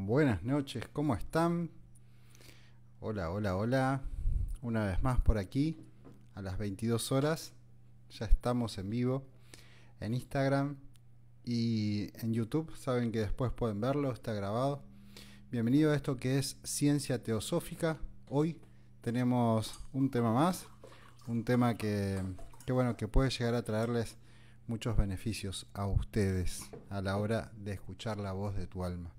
Buenas noches, ¿cómo están? Hola, hola, hola. Una vez más por aquí, a las 22 horas. Ya estamos en vivo en Instagram y en YouTube. Saben que después pueden verlo, está grabado. Bienvenido a esto que es Ciencia Teosófica. Hoy tenemos un tema más, un tema que bueno, que puede llegar a traerles muchos beneficios a ustedes a la hora de escuchar la voz de tu alma.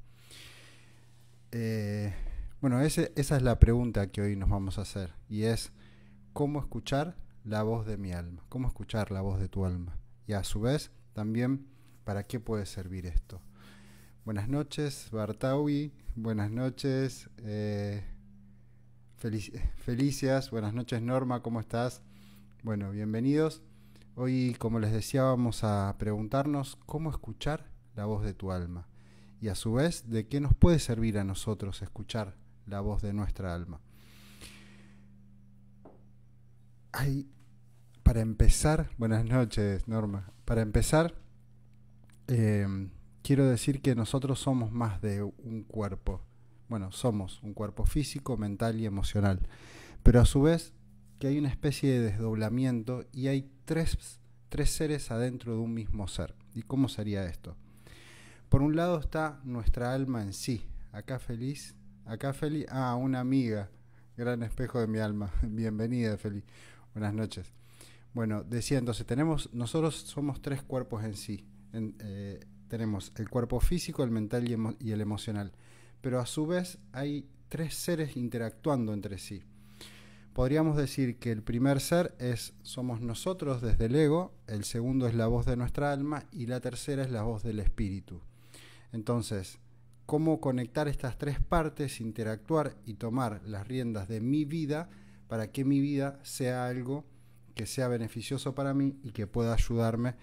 Eh, bueno, esa es la pregunta que hoy nos vamos a hacer y es ¿cómo escuchar la voz de mi alma? ¿Cómo escuchar la voz de tu alma? Y a su vez también ¿para qué puede servir esto? Buenas noches Bartawi, buenas noches Felicias, buenas noches Norma, ¿cómo estás? Bueno, bienvenidos. Hoy, como les decía, vamos a preguntarnos cómo escuchar la voz de tu alma y a su vez de qué nos puede servir a nosotros escuchar la voz de nuestra alma. Para empezar, buenas noches Norma, para empezar quiero decir que nosotros somos más de un cuerpo. Bueno, somos un cuerpo físico, mental y emocional, pero a su vez que hay una especie de desdoblamiento y hay tres seres adentro de un mismo ser. ¿Y cómo sería esto? Por un lado está nuestra alma en sí. Acá feliz, una amiga, gran espejo de mi alma. Bienvenida, Feliz. Buenas noches. Bueno, decía entonces, nosotros somos tres cuerpos en sí. Tenemos el cuerpo físico, el mental y el emocional. Pero a su vez hay tres seres interactuando entre sí. Podríamos decir que el primer ser somos nosotros desde el ego, el segundo es la voz de nuestra alma y la tercera es la voz del espíritu. Entonces, ¿cómo conectar estas tres partes, interactuar y tomar las riendas de mi vida para que mi vida sea algo que sea beneficioso para mí y que pueda ayudarme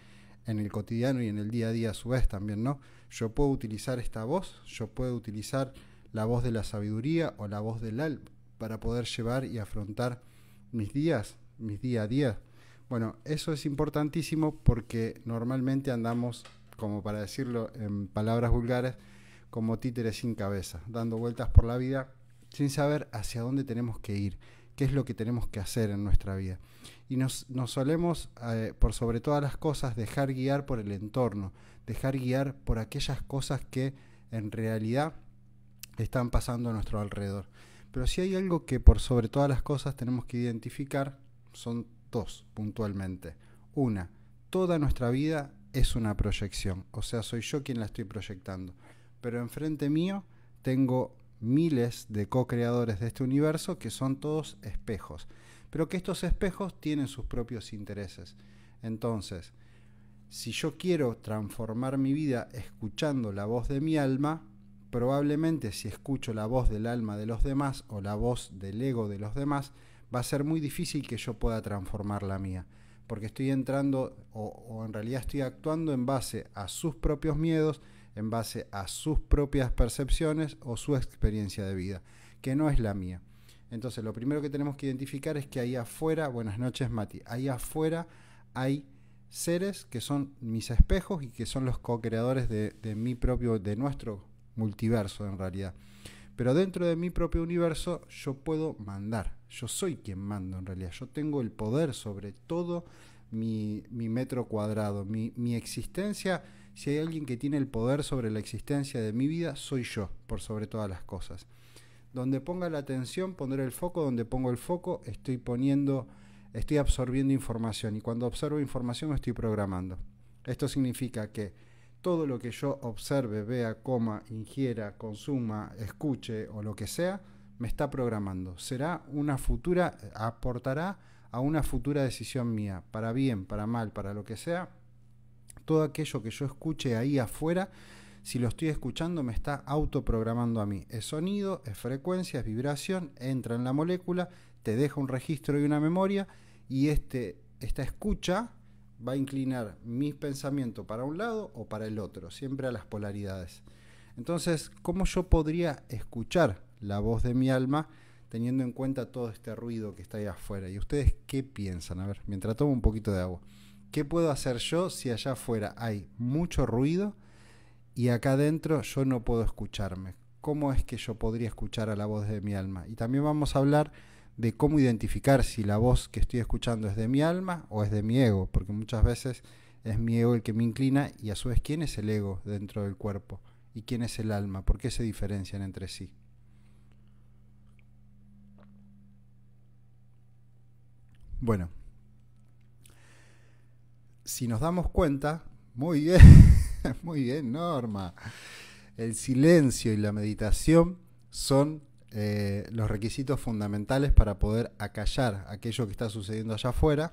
en el cotidiano y en el día a día a su vez también, ¿no? Yo puedo utilizar esta voz, yo puedo utilizar la voz de la sabiduría o la voz del alma para poder llevar y afrontar mis día a día. Bueno, eso es importantísimo porque normalmente andamos, como para decirlo en palabras vulgares, como títeres sin cabeza, dando vueltas por la vida sin saber hacia dónde tenemos que ir, qué es lo que tenemos que hacer en nuestra vida. Y nos solemos, por sobre todas las cosas, dejar guiar por el entorno, dejar guiar por aquellas cosas que en realidad están pasando a nuestro alrededor. Pero si hay algo que por sobre todas las cosas tenemos que identificar, son dos puntualmente. Una, toda nuestra vida es una proyección, o sea, soy yo quien la estoy proyectando. Pero enfrente mío tengo miles de co-creadores de este universo que son todos espejos, pero que estos espejos tienen sus propios intereses. Entonces, si yo quiero transformar mi vida escuchando la voz de mi alma, probablemente si escucho la voz del alma de los demás o la voz del ego de los demás, va a ser muy difícil que yo pueda transformar la mía, porque estoy entrando o en realidad estoy actuando en base a sus propios miedos, en base a sus propias percepciones o su experiencia de vida, que no es la mía. Entonces lo primero que tenemos que identificar es que ahí afuera, buenas noches Mati, ahí afuera hay seres que son mis espejos y que son los co-creadores de nuestro multiverso en realidad. Pero dentro de mi propio universo yo puedo mandar, yo soy quien mando en realidad, yo tengo el poder sobre todo mi metro cuadrado, mi existencia. Si hay alguien que tiene el poder sobre la existencia de mi vida, soy yo, por sobre todas las cosas. Donde ponga la atención, pondré el foco, donde pongo el foco, estoy absorbiendo información y cuando observo información me estoy programando. Esto significa que todo lo que yo observe, vea, coma, ingiera, consuma, escuche o lo que sea, me está programando. Aportará a una futura decisión mía, para bien, para mal, para lo que sea. Todo aquello que yo escuche ahí afuera, si lo estoy escuchando, me está autoprogramando a mí. Es sonido, es frecuencia, es vibración, entra en la molécula, te deja un registro y una memoria, y esta escucha va a inclinar mis pensamientos para un lado o para el otro, siempre a las polaridades. Entonces, ¿cómo yo podría escuchar la voz de mi alma teniendo en cuenta todo este ruido que está ahí afuera? ¿Y ustedes qué piensan? A ver, mientras tomo un poquito de agua. ¿Qué puedo hacer yo si allá afuera hay mucho ruido y acá adentro yo no puedo escucharme? cómo es que yo podría escuchar a la voz de mi alma. Y también vamos a hablar de cómo identificar si la voz que estoy escuchando es de mi alma o es de mi ego, porque muchas veces es mi ego el que me inclina, y a su vez, ¿quién es el ego dentro del cuerpo? ¿Y quién es el alma? ¿Por qué se diferencian entre sí? Bueno, si nos damos cuenta, muy bien, muy bien, Norma. El silencio y la meditación son los requisitos fundamentales para poder acallar aquello que está sucediendo allá afuera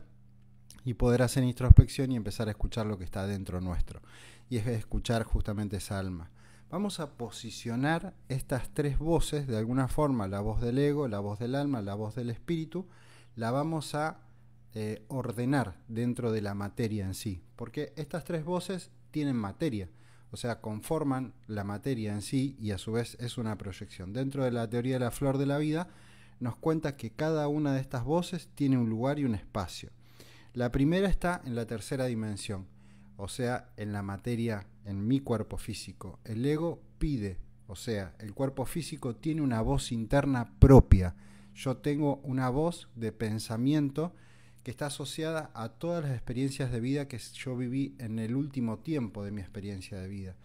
y poder hacer introspección y empezar a escuchar lo que está dentro nuestro. Y es escuchar justamente esa alma. Vamos a posicionar estas tres voces de alguna forma: la voz del ego, la voz del alma, la voz del espíritu. La vamos a ordenar dentro de la materia en sí, porque estas tres voces tienen materia, o sea, conforman la materia en sí, y a su vez es una proyección. Dentro de la teoría de la flor de la vida nos cuenta que cada una de estas voces tiene un lugar y un espacio. La primera está en la tercera dimensión, o sea, en la materia, en mi cuerpo físico. El ego pide, o sea, el cuerpo físico tiene una voz interna propia. Yo tengo una voz de pensamiento que está asociada a todas las experiencias de vida que yo viví en el último tiempo de mi experiencia de vida.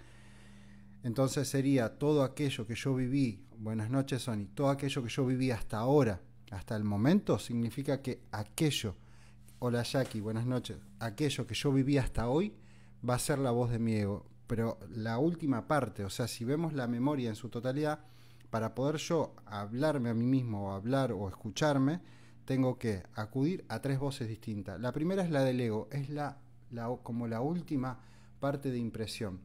Entonces sería todo aquello que yo viví, buenas noches Sony, todo aquello que yo viví hasta ahora, hasta el momento, significa que aquello, hola Jackie, buenas noches, aquello que yo viví hasta hoy va a ser la voz de mi ego. Pero la última parte, o sea, si vemos la memoria en su totalidad, para poder yo hablarme a mí mismo o hablar o escucharme, tengo que acudir a tres voces distintas. La primera es la del ego, es como la última parte de impresión.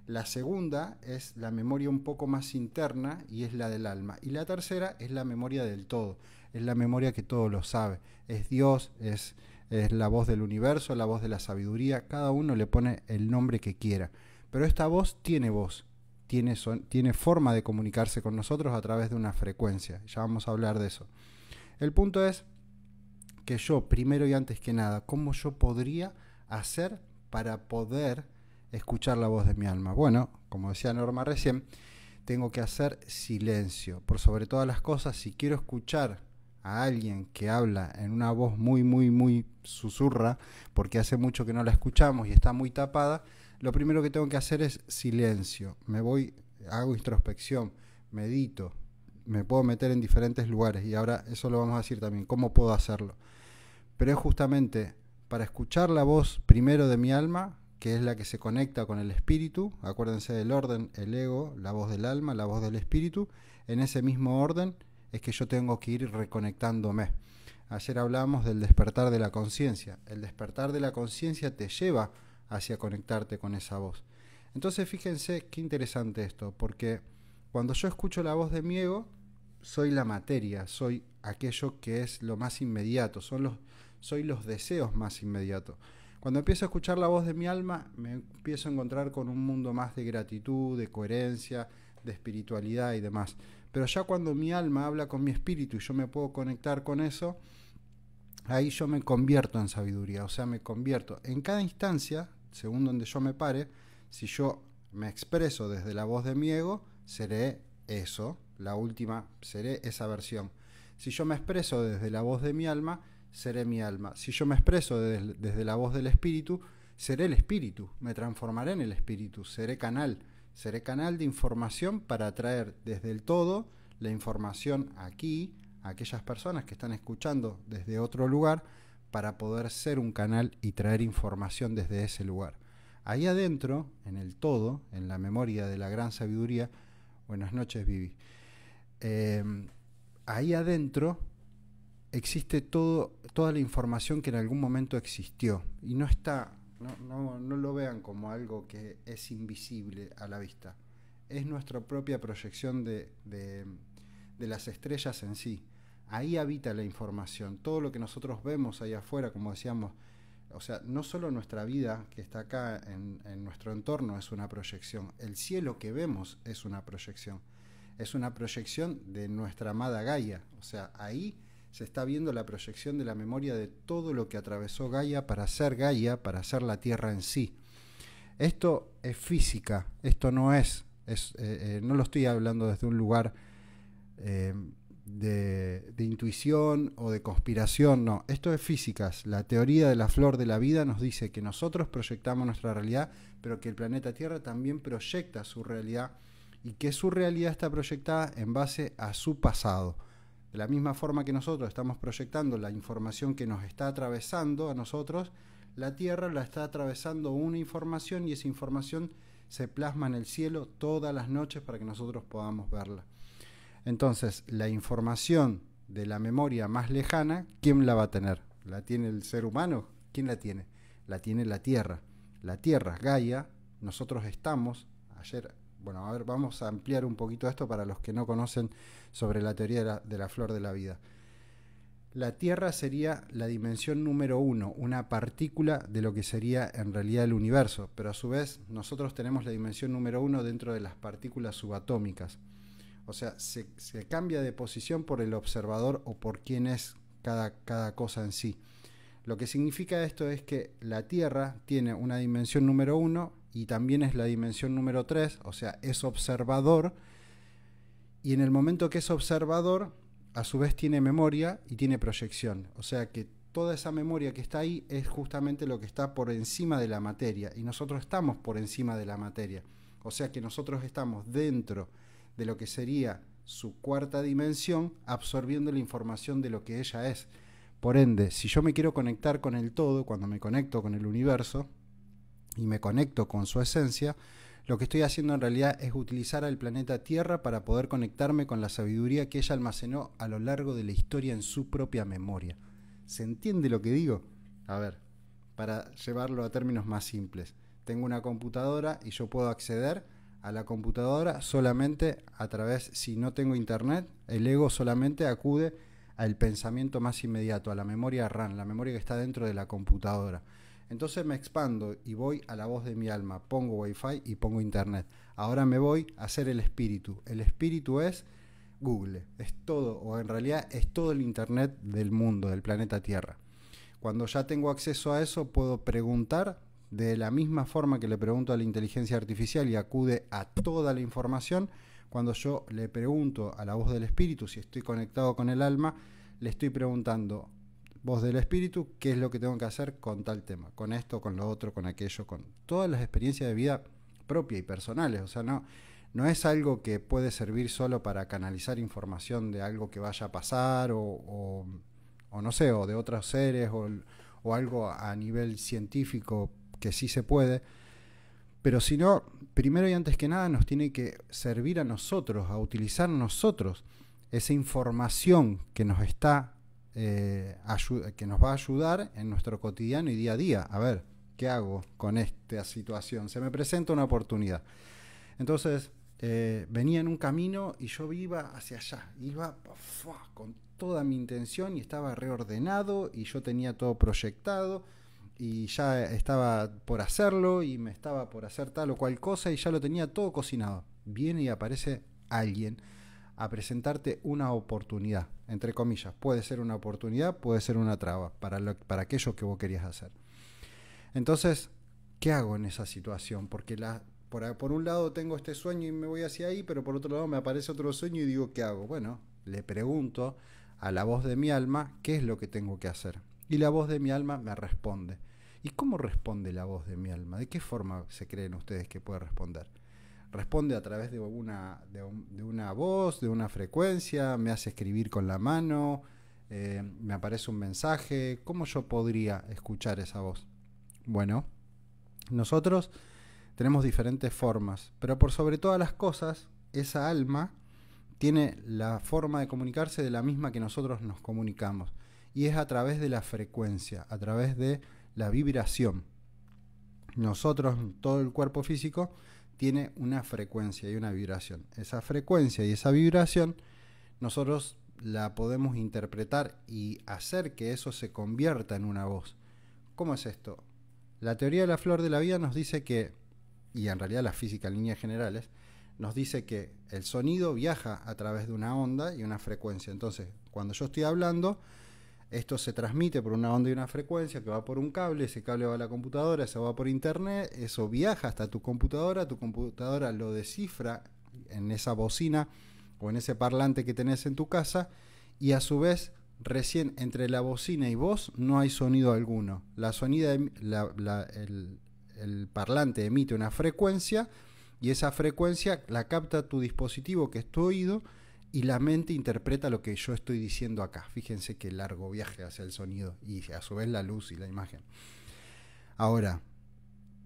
La segunda es la memoria un poco más interna y es la del alma. Y la tercera es la memoria del todo, es la memoria que todo lo sabe. Es Dios, es la voz del universo, la voz de la sabiduría. Cada uno le pone el nombre que quiera. Pero esta voz, tiene forma de comunicarse con nosotros a través de una frecuencia. Ya vamos a hablar de eso. El punto es que yo, primero y antes que nada, ¿cómo yo podría hacer para poder escuchar la voz de mi alma? Bueno, como decía Norma recién, tengo que hacer silencio. Por sobre todas las cosas, si quiero escuchar a alguien que habla en una voz muy, muy, muy susurra, porque hace mucho que no la escuchamos y está muy tapada, lo primero que tengo que hacer es silencio. Me voy, hago introspección, medito, me puedo meter en diferentes lugares, y ahora eso lo vamos a decir también, cómo puedo hacerlo. Pero es justamente para escuchar la voz primero de mi alma, que es la que se conecta con el espíritu. Acuérdense del orden: el ego, la voz del alma, la voz del espíritu. En ese mismo orden es que yo tengo que ir reconectándome. Ayer hablábamos del despertar de la conciencia. El despertar de la conciencia te lleva hacia conectarte con esa voz. Entonces fíjense qué interesante esto, porque cuando yo escucho la voz de mi ego, soy la materia, soy aquello que es lo más inmediato, soy los deseos más inmediatos. Cuando empiezo a escuchar la voz de mi alma, me empiezo a encontrar con un mundo más de gratitud, de coherencia, de espiritualidad y demás. Pero ya cuando mi alma habla con mi espíritu y yo me puedo conectar con eso, ahí yo me convierto en sabiduría, o sea, me convierto en cada instancia, según donde yo me pare. Si yo me expreso desde la voz de mi ego, seré eso, la última, seré esa versión. Si yo me expreso desde la voz de mi alma, seré mi alma. Si yo me expreso desde la voz del espíritu, seré el espíritu, me transformaré en el espíritu, seré canal de información para traer desde el todo la información aquí a aquellas personas que están escuchando desde otro lugar, para poder ser un canal y traer información desde ese lugar. Ahí adentro, en el todo, en la memoria de la gran sabiduría, buenas noches Vivi, ahí adentro existe toda la información que en algún momento existió, y no está, no lo vean como algo que es invisible a la vista. Es nuestra propia proyección de las estrellas en sí. Ahí habita la información. Todo lo que nosotros vemos ahí afuera, como decíamos, o sea, no solo nuestra vida que está acá en nuestro entorno es una proyección. El cielo que vemos es una proyección. Es una proyección de nuestra amada Gaia. O sea, ahí se está viendo la proyección de la memoria de todo lo que atravesó Gaia, para ser la Tierra en sí. Esto es física, esto no es No lo estoy hablando desde un lugar eh, de intuición o de conspiración, no. Esto es físicas. La teoría de la flor de la vida nos dice que nosotros proyectamos nuestra realidad, pero que el planeta Tierra también proyecta su realidad y que su realidad está proyectada en base a su pasado. De la misma forma que nosotros estamos proyectando la información que nos está atravesando a nosotros, la Tierra la está atravesando una información y esa información se plasma en el cielo todas las noches para que nosotros podamos verla. Entonces, la información de la memoria más lejana, ¿quién la va a tener? ¿La tiene el ser humano? ¿Quién la tiene? La tiene la Tierra. La Tierra, Gaia, nosotros estamos, bueno, a ver, vamos a ampliar un poquito esto para los que no conocen sobre la teoría de la flor de la vida. La Tierra sería la dimensión número 1, una partícula de lo que sería en realidad el universo, pero a su vez nosotros tenemos la dimensión número 1 dentro de las partículas subatómicas. O sea, se cambia de posición por el observador o por quién es cada cosa en sí. Lo que significa esto es que la Tierra tiene una dimensión número 1 y también es la dimensión número 3, o sea, es observador, y en el momento que es observador, a su vez tiene memoria y tiene proyección. O sea que toda esa memoria que está ahí es justamente lo que está por encima de la materia, y nosotros estamos por encima de la materia. O sea que nosotros estamos dentro de lo que sería su cuarta dimensión, absorbiendo la información de lo que ella es. Por ende, si yo me quiero conectar con el todo, cuando me conecto con el universo y me conecto con su esencia, lo que estoy haciendo en realidad es utilizar al planeta Tierra para poder conectarme con la sabiduría que ella almacenó a lo largo de la historia en su propia memoria. ¿Se entiende lo que digo? A ver, para llevarlo a términos más simples. Tengo una computadora y yo puedo acceder a la computadora solamente a través, si no tengo internet, el ego solamente acude al pensamiento más inmediato, a la memoria RAM, la memoria que está dentro de la computadora. Entonces me expando y voy a la voz de mi alma, pongo Wi-Fi y pongo internet. Ahora me voy a hacer el espíritu. El espíritu es Google, es todo, o en realidad es todo el internet del mundo, del planeta Tierra. Cuando ya tengo acceso a eso, puedo preguntar de la misma forma que le pregunto a la inteligencia artificial y acude a toda la información. Cuando yo le pregunto a la voz del espíritu, si estoy conectado con el alma, le estoy preguntando: voz del espíritu, ¿qué es lo que tengo que hacer con tal tema? Con esto, con lo otro, con aquello, con todas las experiencias de vida propias y personales. O sea, no es algo que puede servir solo para canalizar información de algo que vaya a pasar o no sé, o de otros seres o algo a nivel científico que sí se puede. Pero si no, primero y antes que nada nos tiene que servir a nosotros, a utilizar nosotros esa información que nos está que nos va a ayudar en nuestro cotidiano y día a día. A ver, ¿qué hago con esta situación? Se me presenta una oportunidad. Entonces, venía en un camino y yo iba hacia allá, iba con toda mi intención y estaba reordenado y yo tenía todo proyectado y ya estaba por hacerlo y me estaba por hacer tal o cual cosa y ya lo tenía todo cocinado. Viene y aparece alguien a presentarte una oportunidad, entre comillas. Puede ser una oportunidad, puede ser una traba para aquello que vos querías hacer. Entonces, ¿qué hago en esa situación? Porque por un lado tengo este sueño y me voy hacia ahí, pero por otro lado me aparece otro sueño y digo, ¿qué hago? Bueno, le pregunto a la voz de mi alma qué es lo que tengo que hacer. Y la voz de mi alma me responde. ¿Y cómo responde la voz de mi alma? ¿De qué forma se creen ustedes que puede responder? Responde a través de una voz, de una frecuencia, me hace escribir con la mano, me aparece un mensaje. ¿Cómo yo podría escuchar esa voz? Bueno, nosotros tenemos diferentes formas, pero por sobre todas las cosas, esa alma tiene la forma de comunicarse de la misma que nosotros nos comunicamos, y es a través de la frecuencia, a través de la vibración. Nosotros, todo el cuerpo físico, tiene una frecuencia y una vibración. Esa frecuencia y esa vibración nosotros la podemos interpretar y hacer que eso se convierta en una voz. ¿Cómo es esto? La teoría de la flor de la vida nos dice que, y en realidad la física en líneas generales, nos dice que el sonido viaja a través de una onda y una frecuencia. Entonces, cuando yo estoy hablando, Esto se transmite por una onda y una frecuencia que va por un cable, ese cable va a la computadora, eso va por internet, eso viaja hasta tu computadora lo descifra en esa bocina o en ese parlante que tenés en tu casa, y a su vez recién entre la bocina y vos no hay sonido alguno. El parlante emite una frecuencia y esa frecuencia la capta tu dispositivo, que es tu oído, y la mente interpreta lo que yo estoy diciendo acá. Fíjense qué largo viaje hacia el sonido y a su vez la luz y la imagen. Ahora,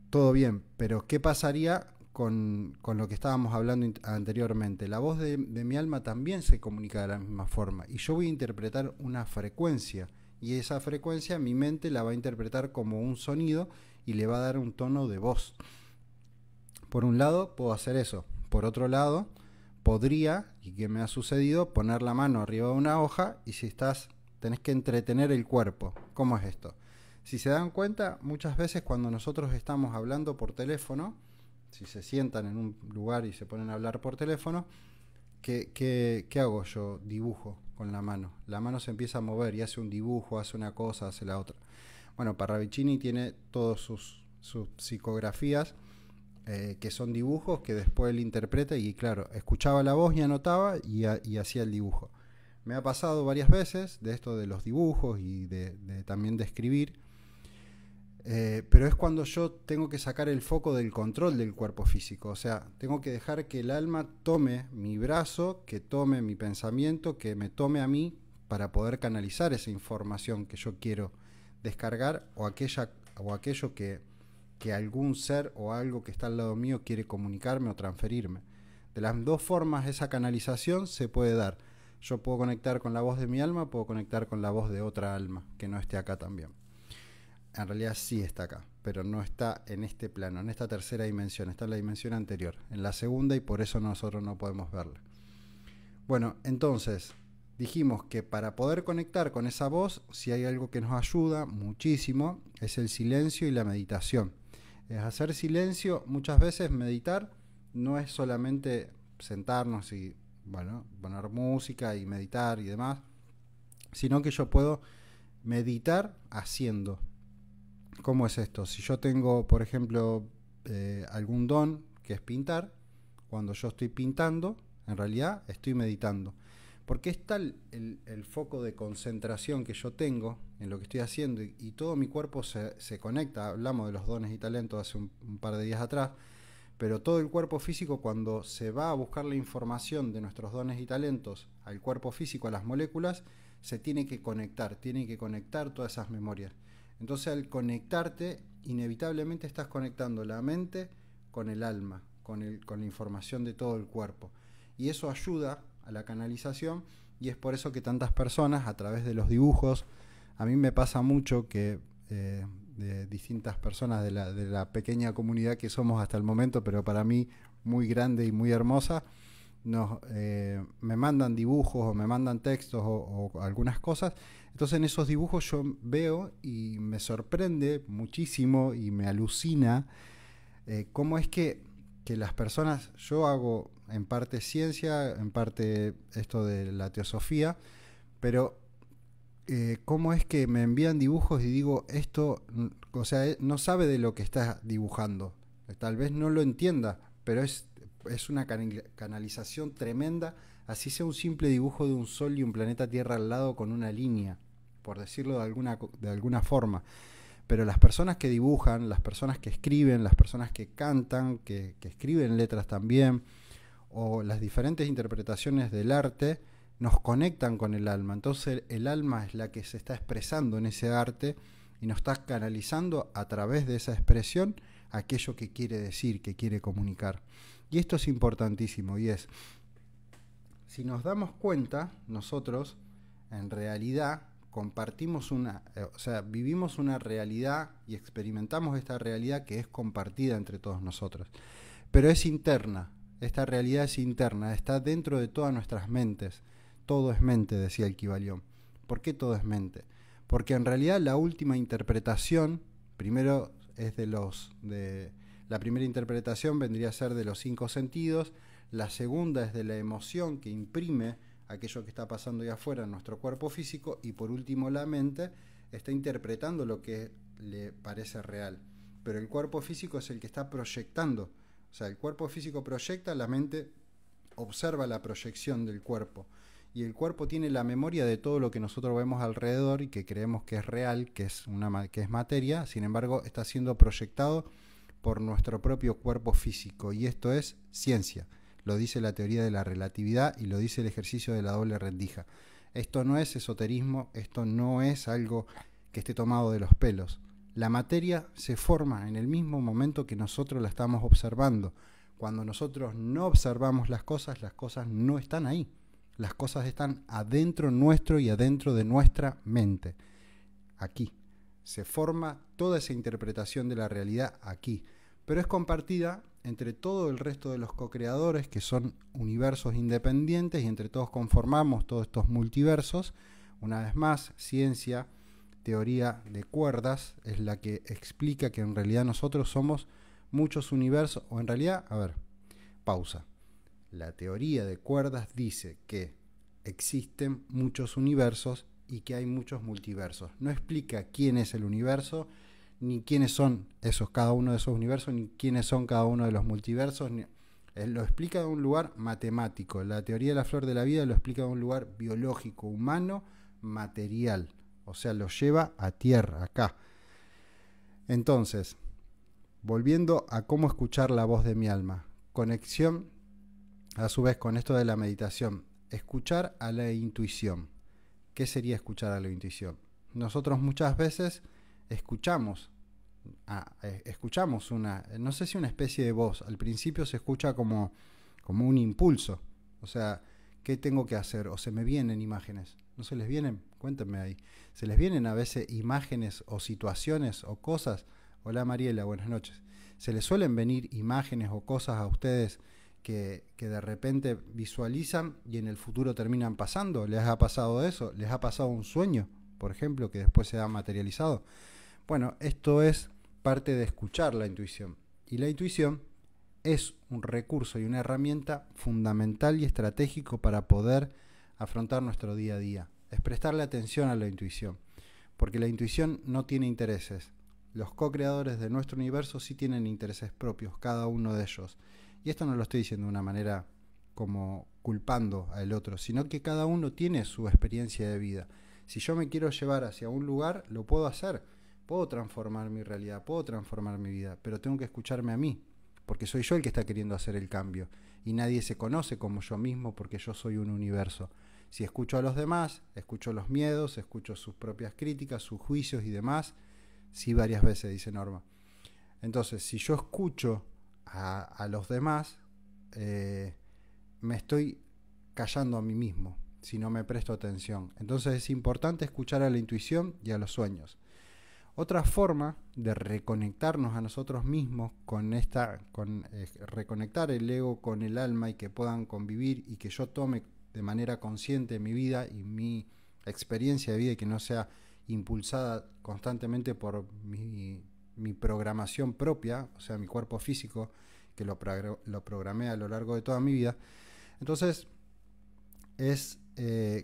todo bien, pero ¿qué pasaría con lo que estábamos hablando anteriormente? La voz de mi alma también se comunica de la misma forma y yo voy a interpretar una frecuencia, y esa frecuencia mi mente la va a interpretar como un sonido y le va a dar un tono de voz. Por un lado puedo hacer eso, por otro lado podría, y que me ha sucedido, poner la mano arriba de una hoja y tenés que entretener el cuerpo. ¿Cómo es esto? Si se dan cuenta, muchas veces cuando nosotros estamos hablando por teléfono, si se sientan en un lugar y se ponen a hablar por teléfono, ¿qué hago yo? Dibujo con la mano. La mano se empieza a mover y hace un dibujo, hace una cosa, hace la otra. Bueno, Parravicini tiene todas sus psicografías, que son dibujos que después él interpreta, y claro, escuchaba la voz y anotaba y hacía el dibujo. Me ha pasado varias veces de esto de los dibujos y también de escribir, pero es cuando yo tengo que sacar el foco del control del cuerpo físico. O sea, tengo que dejar que el alma tome mi brazo, que tome mi pensamiento, que me tome a mí para poder canalizar esa información que yo quiero descargar, o aquello que algún ser o algo que está al lado mío quiere comunicarme o transferirme. De las dos formas esa canalización se puede dar. Yo puedo conectar con la voz de mi alma, puedo conectar con la voz de otra alma que no esté acá también. En realidad sí está acá, pero no está en este plano, en esta tercera dimensión, está en la dimensión anterior, en la segunda, y por eso nosotros no podemos verla. Bueno, entonces dijimos que para poder conectar con esa voz, si hay algo que nos ayuda muchísimo, es el silencio y la meditación. Es hacer silencio. Muchas veces meditar no es solamente sentarnos y poner música y meditar y demás, sino que yo puedo meditar haciendo. ¿Cómo es esto? Si yo tengo, por ejemplo, algún don que es pintar, cuando yo estoy pintando, en realidad estoy meditando. Porque es tal el foco de concentración que yo tengo en lo que estoy haciendo, y todo mi cuerpo se conecta. Hablamos de los dones y talentos hace un par de días atrás, pero todo el cuerpo físico, cuando se va a buscar la información de nuestros dones y talentos al cuerpo físico, a las moléculas, se tiene que conectar todas esas memorias. Entonces, al conectarte, inevitablemente estás conectando la mente con el alma, con la información de todo el cuerpo. Y eso ayuda a la canalización, y es por eso que tantas personas, a través de los dibujos, a mí me pasa mucho que de distintas personas de la pequeña comunidad que somos hasta el momento, pero para mí muy grande y muy hermosa, me mandan dibujos o me mandan textos o algunas cosas. Entonces en esos dibujos yo veo y me sorprende muchísimo y me alucina cómo es que las personas, yo hago en parte ciencia, en parte esto de la teosofía, pero cómo es que me envían dibujos y digo, esto, o sea, no sabe de lo que está dibujando, tal vez no lo entienda, pero es una canalización tremenda, así sea un simple dibujo de un sol y un planeta Tierra al lado con una línea, por decirlo de alguna forma. Pero las personas que dibujan, las personas que escriben, las personas que cantan, que escriben letras también, o las diferentes interpretaciones del arte, nos conectan con el alma. Entonces el alma es la que se está expresando en ese arte y nos está canalizando a través de esa expresión aquello que quiere decir, que quiere comunicar. Y esto es importantísimo, y es, si nos damos cuenta, nosotros en realidad compartimos vivimos una realidad y experimentamos esta realidad que es compartida entre todos nosotros, pero es interna. Esta realidad es interna, está dentro de todas nuestras mentes. Todo es mente, decía el Kybalión. ¿Por qué todo es mente? Porque en realidad la última interpretación, primero es la primera interpretación vendría a ser de los 5 sentidos, la segunda es de la emoción que imprime aquello que está pasando ahí afuera en nuestro cuerpo físico, y por último la mente está interpretando lo que le parece real. Pero el cuerpo físico es el que está proyectando. O sea, el cuerpo físico proyecta, la mente observa la proyección del cuerpo. Y el cuerpo tiene la memoria de todo lo que nosotros vemos alrededor y que creemos que es real, que es materia. Sin embargo, está siendo proyectado por nuestro propio cuerpo físico. Y esto es ciencia. Lo dice la teoría de la relatividad y lo dice el ejercicio de la doble rendija. Esto no es esoterismo, esto no es algo que esté tomado de los pelos. La materia se forma en el mismo momento que nosotros la estamos observando. Cuando nosotros no observamos las cosas no están ahí. Las cosas están adentro nuestro y adentro de nuestra mente. Aquí. Se forma toda esa interpretación de la realidad aquí. Pero es compartida entre todo el resto de los co-creadores, que son universos independientes, y entre todos conformamos todos estos multiversos. Una vez más, ciencia, teoría de cuerdas, es la que explica que en realidad nosotros somos muchos universos, o en realidad, pausa. La teoría de cuerdas dice que existen muchos universos y que hay muchos multiversos. No explica quién es el universo, ni quiénes son cada uno de esos universos, ni quiénes son cada uno de los multiversos. Lo explica de un lugar matemático. La teoría de la flor de la vida lo explica de un lugar biológico, humano, material. O sea, lo lleva a tierra, acá. Entonces, volviendo a cómo escuchar la voz de mi alma. Conexión, a su vez, con esto de la meditación. Escuchar a la intuición. ¿Qué sería escuchar a la intuición? Nosotros muchas veces escuchamos una, no sé si una especie de voz. Al principio se escucha como un impulso. O sea, ¿qué tengo que hacer? O se me vienen imágenes. ¿No se les vienen? Cuéntenme ahí. ¿Se les vienen a veces imágenes o situaciones o cosas? Hola Mariela, buenas noches. ¿Se les suelen venir imágenes o cosas a ustedes que de repente visualizan y en el futuro terminan pasando? ¿Les ha pasado eso? ¿Les ha pasado un sueño, por ejemplo, que después se ha materializado? Bueno, esto es parte de escuchar la intuición. Y la intuición es un recurso y una herramienta fundamental y estratégico para poder afrontar nuestro día a día. Es prestarle atención a la intuición, porque la intuición no tiene intereses. Los co-creadores de nuestro universo sí tienen intereses propios, cada uno de ellos. Y esto no lo estoy diciendo de una manera como culpando al otro, sino que cada uno tiene su experiencia de vida. Si yo me quiero llevar hacia un lugar, lo puedo hacer. Puedo transformar mi realidad, puedo transformar mi vida, pero tengo que escucharme a mí, porque soy yo el que está queriendo hacer el cambio. Y nadie se conoce como yo mismo, porque yo soy un universo. Si escucho a los demás, escucho los miedos, escucho sus propias críticas, sus juicios y demás. Sí, varias veces, dice Norma. Entonces, si yo escucho a los demás, me estoy callando a mí mismo, si no me presto atención. Entonces es importante escuchar a la intuición y a los sueños. Otra forma de reconectarnos a nosotros mismos reconectar el ego con el alma y que puedan convivir y que yo tome de manera consciente mi vida y mi experiencia de vida y que no sea impulsada constantemente por mi programación propia, o sea, mi cuerpo físico, que lo programé a lo largo de toda mi vida. Entonces,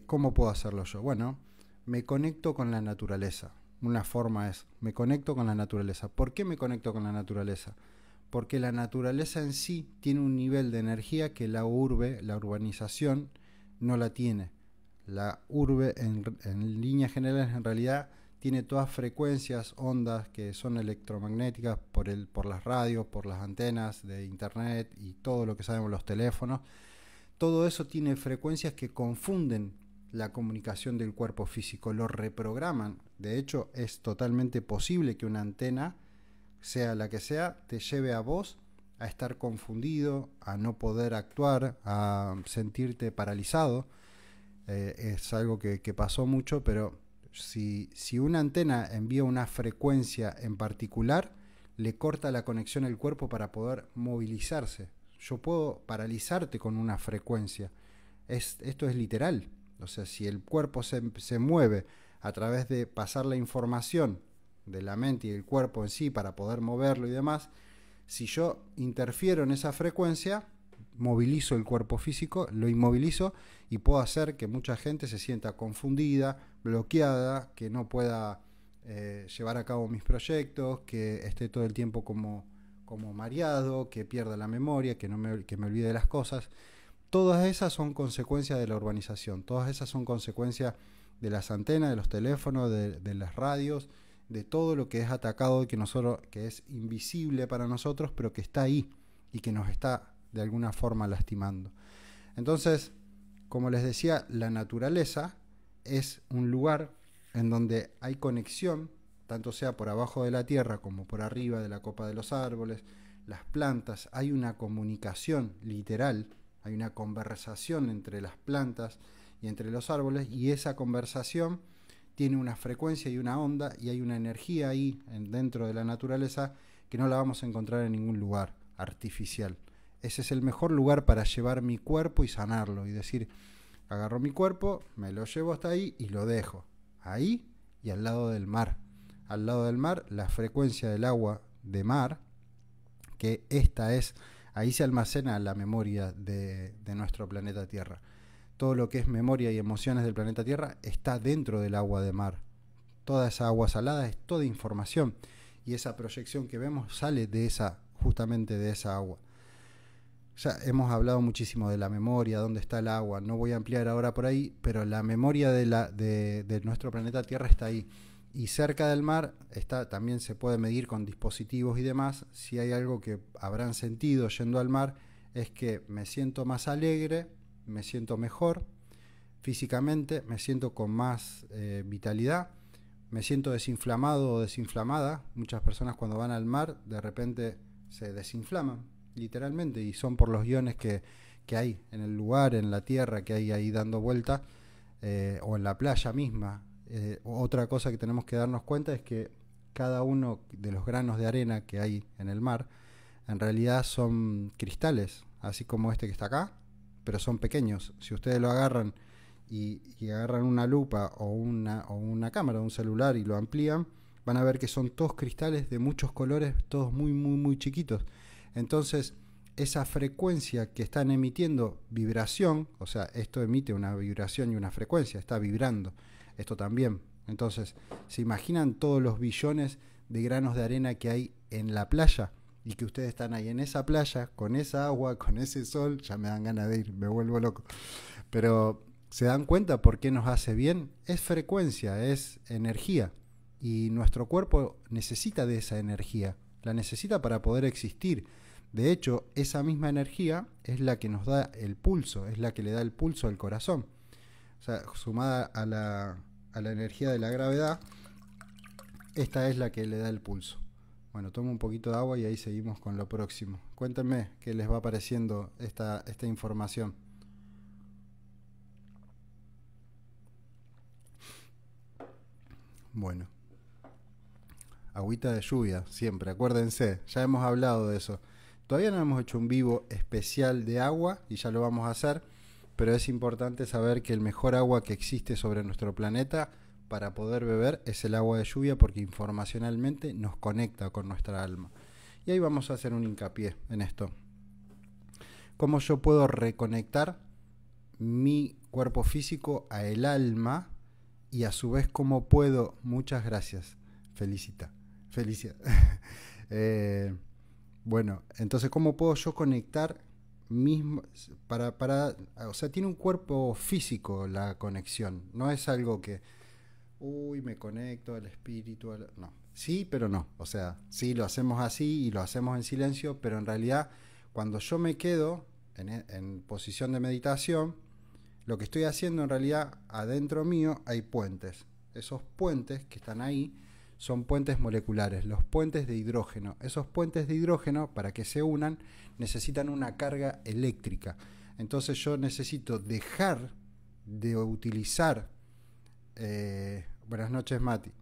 ¿cómo puedo hacerlo yo? Bueno, me conecto con la naturaleza. Una forma es, me conecto con la naturaleza. ¿Por qué me conecto con la naturaleza? Porque la naturaleza en sí tiene un nivel de energía que la urbanización, no la tiene. La urbe, en líneas generales, en realidad, tiene todas frecuencias, ondas que son electromagnéticas por las radios, por las antenas de internet y todo lo que sabemos, los teléfonos. Todo eso tiene frecuencias que confunden la comunicación del cuerpo físico, lo reprograman. De hecho, es totalmente posible que una antena, sea la que sea, te lleve a vos a estar confundido, a no poder actuar, a sentirte paralizado. Es algo que pasó mucho, pero si una antena envía una frecuencia en particular, le corta la conexión al cuerpo para poder movilizarse. Yo puedo paralizarte con una frecuencia. Esto es literal. O sea, si el cuerpo se mueve a través de pasar la información de la mente y el cuerpo en sí para poder moverlo y demás, si yo interfiero en esa frecuencia, movilizo el cuerpo físico, lo inmovilizo y puedo hacer que mucha gente se sienta confundida, bloqueada, que no pueda llevar a cabo mis proyectos, que esté todo el tiempo como mareado, que pierda la memoria, que me olvide de las cosas. Todas esas son consecuencias de la urbanización, todas esas son consecuencias de las antenas, de los teléfonos, de las radios, de todo lo que es atacado, que es invisible para nosotros, pero que está ahí y que nos está de alguna forma lastimando. Entonces, como les decía, la naturaleza es un lugar en donde hay conexión, tanto sea por abajo de la tierra como por arriba de la copa de los árboles, las plantas, hay una comunicación literal, hay una conversación entre las plantas y entre los árboles, y esa conversación tiene una frecuencia y una onda, y hay una energía ahí dentro de la naturaleza que no la vamos a encontrar en ningún lugar artificial. Ese es el mejor lugar para llevar mi cuerpo y sanarlo, y decir, agarro mi cuerpo, me lo llevo hasta ahí y lo dejo ahí y al lado del mar. Al lado del mar, la frecuencia del agua de mar, que ahí se almacena la memoria de nuestro planeta Tierra. Todo lo que es memoria y emociones del planeta Tierra está dentro del agua de mar. Toda esa agua salada es toda información, y esa proyección que vemos sale justamente de esa agua. Ya hemos hablado muchísimo de la memoria, dónde está el agua, no voy a ampliar ahora por ahí, pero la memoria de nuestro planeta Tierra está ahí. Y cerca del mar también se puede medir con dispositivos y demás. Si hay algo que habrán sentido yendo al mar, es que me siento más alegre, me siento mejor físicamente, me siento con más vitalidad, me siento desinflamado o desinflamada. Muchas personas cuando van al mar de repente se desinflaman, literalmente, y son por los iones que hay en el lugar, en la tierra, que hay ahí dando vuelta, o en la playa misma. Otra cosa que tenemos que darnos cuenta es que cada uno de los granos de arena que hay en el mar en realidad son cristales, así como este que está acá, pero son pequeños. Si ustedes lo agarran y agarran una lupa o una cámara, un celular, y lo amplían, van a ver que son todos cristales de muchos colores, todos muy, muy, muy chiquitos. Entonces, esa frecuencia que están emitiendo vibración, o sea, esto emite una vibración y una frecuencia, está vibrando. Esto también. Entonces, ¿se imaginan todos los billones de granos de arena que hay en la playa? Y que ustedes están ahí en esa playa, con esa agua, con ese sol. Ya me dan ganas de ir, me vuelvo loco. Pero, ¿se dan cuenta por qué nos hace bien? Es frecuencia, es energía. Y nuestro cuerpo necesita de esa energía. La necesita para poder existir. De hecho, esa misma energía es la que nos da el pulso, es la que le da el pulso al corazón. O sea, sumada a la energía de la gravedad, esta es la que le da el pulso. Bueno, tomo un poquito de agua y ahí seguimos con lo próximo. Cuéntenme qué les va pareciendo esta información. Bueno, agüita de lluvia, siempre, acuérdense, ya hemos hablado de eso. Todavía no hemos hecho un vivo especial de agua y ya lo vamos a hacer. Pero es importante saber que el mejor agua que existe sobre nuestro planeta para poder beber es el agua de lluvia, porque informacionalmente nos conecta con nuestra alma. Y ahí vamos a hacer un hincapié en esto. ¿Cómo yo puedo reconectar mi cuerpo físico a el alma? Y a su vez, ¿cómo puedo? Muchas gracias. Felicidad. Bueno, entonces, ¿cómo puedo yo conectar mismo o sea, tiene un cuerpo físico la conexión, no es algo que me conecto al espíritu, no, sí, pero no, o sea, sí lo hacemos así y lo hacemos en silencio, pero en realidad cuando yo me quedo en posición de meditación, lo que estoy haciendo en realidad, adentro mío hay puentes. Esos puentes que están ahí son puentes moleculares, los puentes de hidrógeno. Esos puentes de hidrógeno, para que se unan, necesitan una carga eléctrica. Entonces yo necesito dejar de utilizar, buenas noches Mati,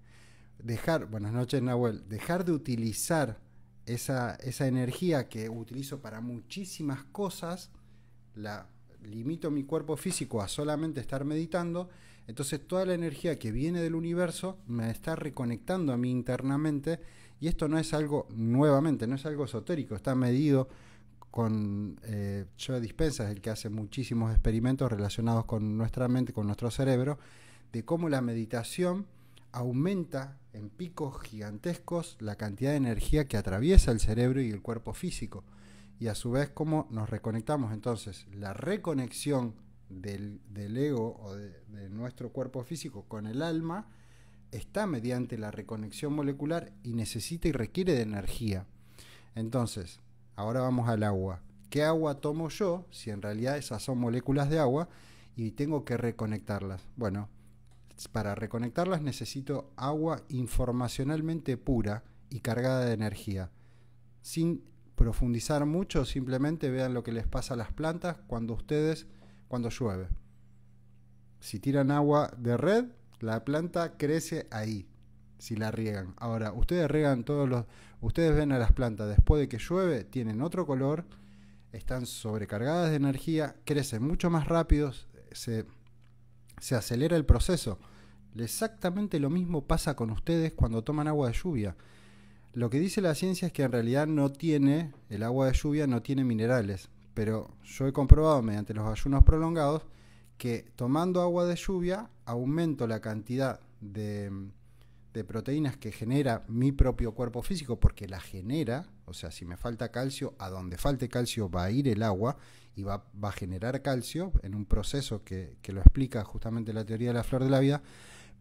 buenas noches Nahuel, dejar de utilizar esa energía que utilizo para muchísimas cosas, limito mi cuerpo físico a solamente estar meditando. Entonces toda la energía que viene del universo me está reconectando a mí internamente, y esto no es algo, nuevamente, no es algo esotérico, está medido Joe Dispenza es el que hace muchísimos experimentos relacionados con nuestra mente, con nuestro cerebro, de cómo la meditación aumenta en picos gigantescos la cantidad de energía que atraviesa el cerebro y el cuerpo físico, y a su vez cómo nos reconectamos. Entonces, la reconexión del ego o de nuestro cuerpo físico con el alma está mediante la reconexión molecular y necesita y requiere de energía. Entonces, ahora vamos al agua. ¿Qué agua tomo yo si en realidad esas son moléculas de agua y tengo que reconectarlas? Bueno, para reconectarlas necesito agua informacionalmente pura y cargada de energía. Sin profundizar mucho, simplemente vean lo que les pasa a las plantas cuando llueve. Si tiran agua de red, la planta crece ahí, si la riegan. Ahora, ustedes ven a las plantas después de que llueve, tienen otro color, están sobrecargadas de energía, crecen mucho más rápido, se acelera el proceso. Exactamente lo mismo pasa con ustedes cuando toman agua de lluvia. Lo que dice la ciencia es que en realidad el agua de lluvia no tiene minerales, pero yo he comprobado mediante los ayunos prolongados que tomando agua de lluvia aumento la cantidad de proteínas que genera mi propio cuerpo físico, porque la genera. O sea, si me falta calcio, a donde falte calcio va a ir el agua y va a generar calcio en un proceso que lo explica justamente la teoría de la flor de la vida,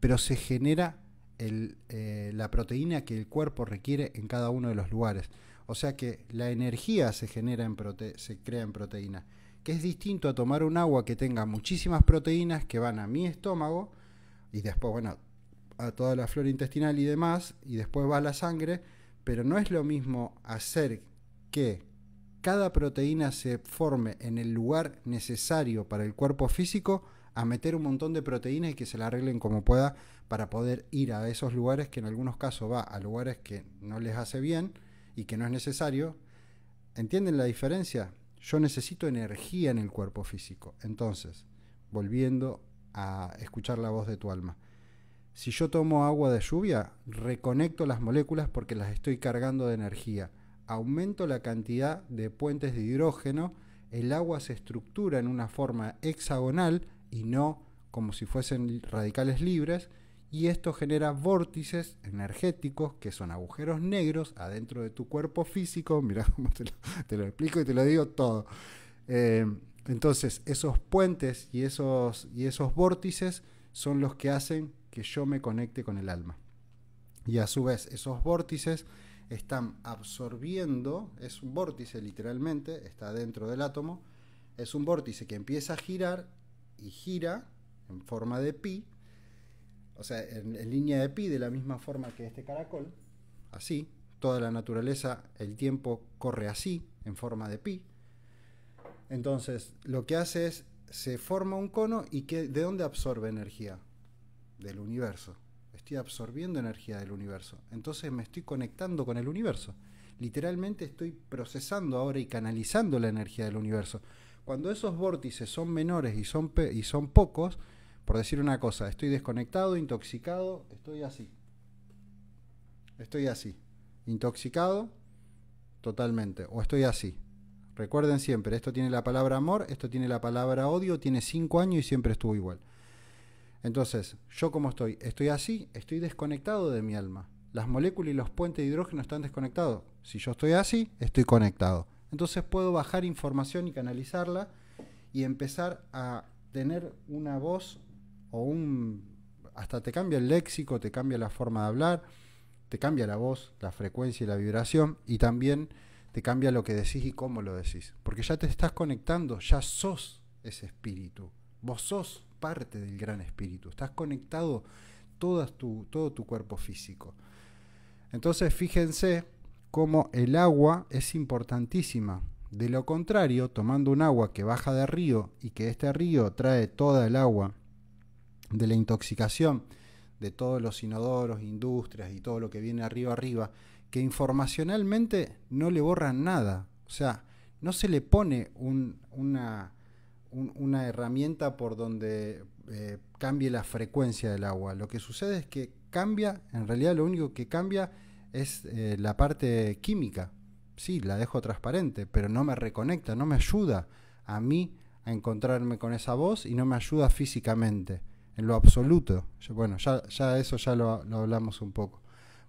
pero se genera la proteína que el cuerpo requiere en cada uno de los lugares. O sea que la energía se crea en proteína, que es distinto a tomar un agua que tenga muchísimas proteínas que van a mi estómago y después, bueno, a toda la flora intestinal y demás, y después va a la sangre, pero no es lo mismo hacer que cada proteína se forme en el lugar necesario para el cuerpo físico a meter un montón de proteínas y que se la arreglen como pueda para poder ir a esos lugares, que en algunos casos va a lugares que no les hace bien y que no es necesario. ¿Entienden la diferencia? Yo necesito energía en el cuerpo físico. Entonces, volviendo a escuchar la voz de tu alma. Si yo tomo agua de lluvia, reconecto las moléculas porque las estoy cargando de energía. Aumento la cantidad de puentes de hidrógeno, el agua se estructura en una forma hexagonal y no como si fuesen radicales libres, y esto genera vórtices energéticos que son agujeros negros adentro de tu cuerpo físico. Mirá cómo te lo explico y te lo digo todo. Entonces, esos puentes y esos vórtices son los que hacen que yo me conecte con el alma. Y a su vez, esos vórtices están absorbiendo, es un vórtice literalmente, está dentro del átomo, es un vórtice que empieza a girar y gira en forma de pi, o sea, en línea de pi, de la misma forma que este caracol, así. Toda la naturaleza, el tiempo corre así, en forma de pi. Entonces, lo que hace es, se forma un cono y ¿de dónde absorbe energía? Del universo. Estoy absorbiendo energía del universo. Entonces me estoy conectando con el universo. Literalmente estoy procesando ahora y canalizando la energía del universo. Cuando esos vórtices son menores y son pocos, por decir una cosa, estoy desconectado, intoxicado, estoy así. Intoxicado totalmente, o estoy así. Recuerden siempre, esto tiene la palabra amor, esto tiene la palabra odio, tiene 5 años y siempre estuvo igual. Entonces, ¿yo cómo estoy? Estoy así, estoy desconectado de mi alma. Las moléculas y los puentes de hidrógeno están desconectados. Si yo estoy así, estoy conectado. Entonces puedo bajar información y canalizarla y empezar a tener una voz hasta te cambia el léxico, te cambia la forma de hablar, te cambia la voz, la frecuencia y la vibración, y también te cambia lo que decís y cómo lo decís. Porque ya te estás conectando, ya sos ese espíritu. Vos sos parte del gran espíritu. Estás conectado todo tu cuerpo físico. Entonces, fíjense cómo el agua es importantísima. De lo contrario, tomando un agua que baja de río y que este río trae toda el agua de la intoxicación de todos los inodoros, industrias y todo lo que viene arriba, que informacionalmente no le borran nada. O sea, no se le pone una herramienta por donde cambie la frecuencia del agua. Lo que sucede es que cambia, en realidad lo único que cambia es la parte química. sí, la dejo transparente, pero no me reconecta, no me ayuda a mí a encontrarme con esa voz y no me ayuda físicamente, en lo absoluto. Bueno, ya eso ya lo hablamos un poco.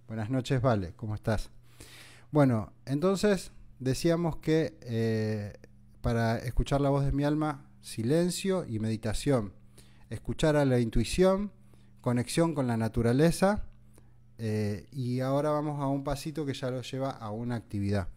Buenas noches, Vale, ¿cómo estás? Bueno, entonces decíamos que para escuchar la voz de mi alma, silencio y meditación. Escuchar a la intuición, conexión con la naturaleza, y ahora vamos a un pasito que ya lo lleva a una actividad.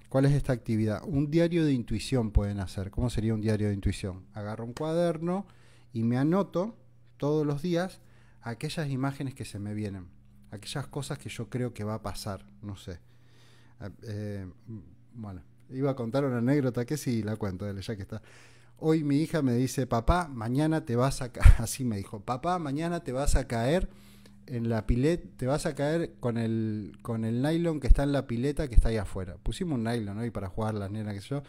¿Cuál es esta actividad? Un diario de intuición pueden hacer. ¿Cómo sería un diario de intuición? Agarro un cuaderno y me anoto todos los días aquellas imágenes que se me vienen, aquellas cosas que yo creo que va a pasar, no sé. Bueno, iba a contar una anécdota que sí la cuento, ya que está. Hoy mi hija me dice, papá, mañana te vas a caer, así me dijo, papá, mañana te vas a caer en la pileta, te vas a caer con el nylon que está en la pileta que está ahí afuera. Pusimos un nylon hoy para jugar las nenas, que yo.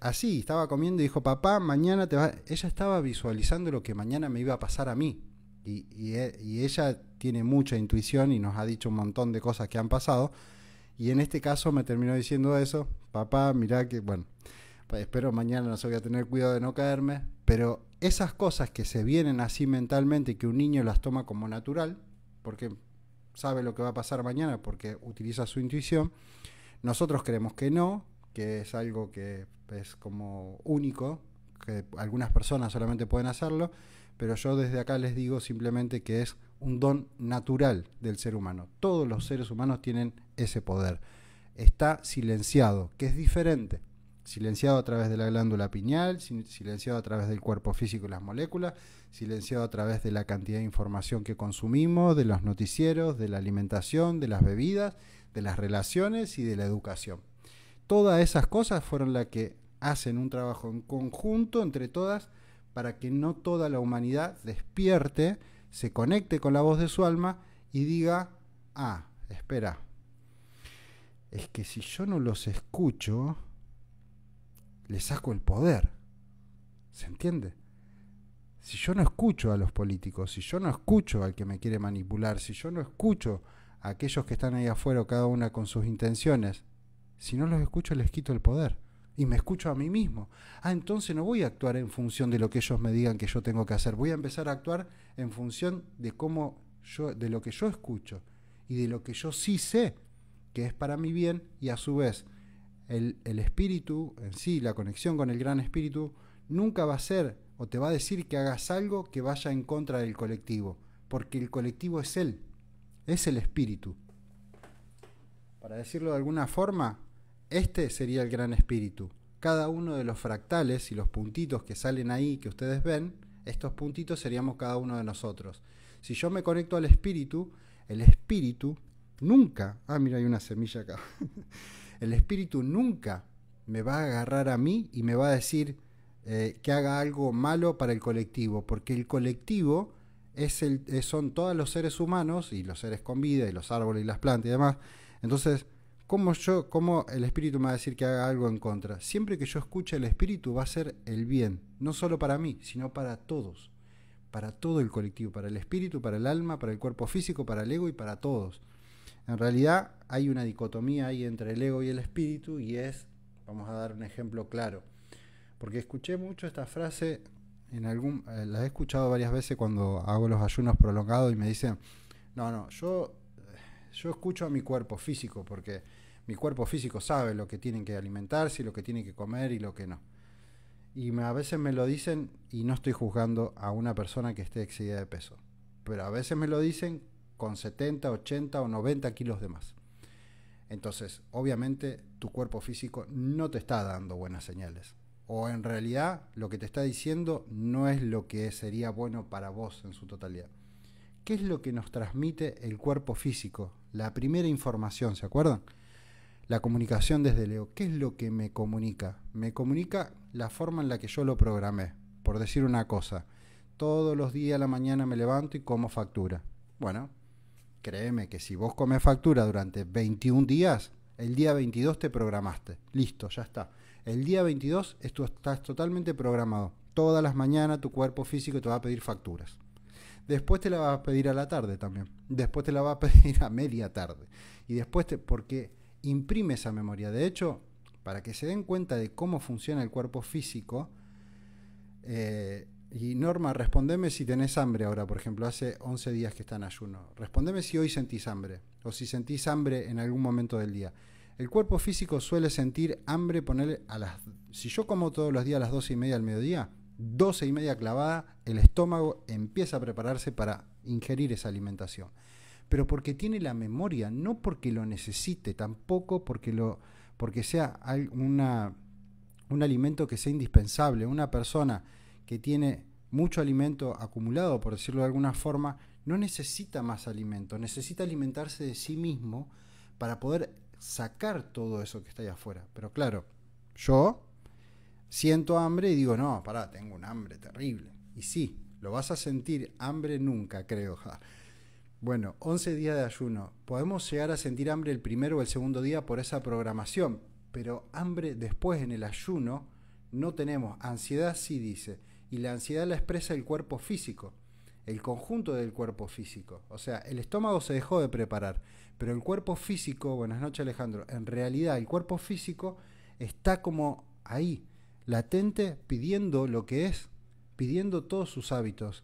Así, estaba comiendo y dijo, papá, mañana te vas. Ella estaba visualizando lo que mañana me iba a pasar a mí. Y ella tiene mucha intuición y nos ha dicho un montón de cosas que han pasado. Y en este caso me terminó diciendo eso, papá, mirá que, bueno, espero mañana no se voy a tener cuidado de no caerme, pero esas cosas que se vienen así mentalmente, que un niño las toma como natural, porque sabe lo que va a pasar mañana, porque utiliza su intuición, nosotros creemos que no, que es algo que es como único, que algunas personas solamente pueden hacerlo, pero yo desde acá les digo simplemente que es un don natural del ser humano. Todos los seres humanos tienen ese poder. Está silenciado, que es diferente. Silenciado a través de la glándula pineal, silenciado a través del cuerpo físico y las moléculas, silenciado a través de la cantidad de información que consumimos, de los noticieros, de la alimentación, de las bebidas, de las relaciones y de la educación. Todas esas cosas fueron las que hacen un trabajo en conjunto entre todas para que no toda la humanidad despierte, se conecte con la voz de su alma y diga, espera, es que si yo no los escucho, le saco el poder. ¿Se entiende? Si yo no escucho a los políticos, si yo no escucho al que me quiere manipular, si yo no escucho a aquellos que están ahí afuera, cada una con sus intenciones, si no los escucho les quito el poder. Y me escucho a mí mismo. Entonces no voy a actuar en función de lo que ellos me digan que yo tengo que hacer. Voy a empezar a actuar en función de de lo que yo escucho y de lo que yo sí sé que es para mi bien, y a su vez el espíritu en sí, la conexión con el gran espíritu, nunca va a ser o te va a decir que hagas algo que vaya en contra del colectivo, porque el colectivo es él, es el espíritu. Para decirlo de alguna forma, este sería el gran espíritu. Cada uno de los fractales y los puntitos que salen ahí, que ustedes ven, estos puntitos seríamos cada uno de nosotros. Si yo me conecto al espíritu, el espíritu nunca... mira, hay una semilla acá. El espíritu nunca me va a agarrar a mí y me va a decir que haga algo malo para el colectivo, porque el colectivo son todos los seres humanos y los seres con vida y los árboles y las plantas y demás. Entonces, ¿cómo el espíritu me va a decir que haga algo en contra? Siempre que yo escuche el espíritu va a ser el bien, no solo para mí, sino para todos, para todo el colectivo, para el espíritu, para el alma, para el cuerpo físico, para el ego y para todos. En realidad hay una dicotomía ahí entre el ego y el espíritu, y vamos a dar un ejemplo claro, porque escuché mucho esta frase, la he escuchado varias veces cuando hago los ayunos prolongados y me dicen, yo escucho a mi cuerpo físico, porque mi cuerpo físico sabe lo que tienen que alimentarse, lo que tienen que comer y lo que no. Y a veces me lo dicen, y no estoy juzgando a una persona que esté excedida de peso, pero a veces me lo dicen con 70, 80 o 90 kilos de más. Entonces, obviamente, tu cuerpo físico no te está dando buenas señales. O en realidad, lo que te está diciendo no es lo que sería bueno para vos en su totalidad. ¿Qué es lo que nos transmite el cuerpo físico? La primera información, ¿se acuerdan? La comunicación desde el ego. ¿Qué es lo que me comunica? Me comunica la forma en la que yo lo programé. Por decir una cosa, todos los días a la mañana me levanto y como factura. Bueno, créeme que si vos comes factura durante 21 días, el día 22 te programaste. Listo, ya está. El día 22 estás totalmente programado. Todas las mañanas tu cuerpo físico te va a pedir facturas. Después te la va a pedir a la tarde también. Después te la va a pedir a media tarde. Y después porque imprime esa memoria. De hecho, para que se den cuenta de cómo funciona el cuerpo físico, y Norma, respondeme si tenés hambre ahora, por ejemplo, hace 11 días que está en ayuno. Respondeme si hoy sentís hambre, o si sentís hambre en algún momento del día. El cuerpo físico suele sentir hambre, ponerle si yo como todos los días a las 12:30 del mediodía, 12:30 clavada, el estómago empieza a prepararse para ingerir esa alimentación. Pero porque tiene la memoria, no porque lo necesite, tampoco porque sea un alimento que sea indispensable. Una persona que tiene mucho alimento acumulado, por decirlo de alguna forma, no necesita más alimento, necesita alimentarse de sí mismo para poder sacar todo eso que está allá afuera. Pero claro, yo siento hambre y digo, no, pará, tengo un hambre terrible. Y sí, lo vas a sentir, hambre nunca, creo. Bueno, 11 días de ayuno. Podemos llegar a sentir hambre el primero o el segundo día por esa programación, pero hambre después en el ayuno no tenemos. Ansiedad sí dice, y la ansiedad la expresa el cuerpo físico, el conjunto del cuerpo físico. O sea, el estómago se dejó de preparar, pero el cuerpo físico, buenas noches Alejandro, en realidad el cuerpo físico está como ahí, latente, pidiendo lo que es, pidiendo todos sus hábitos.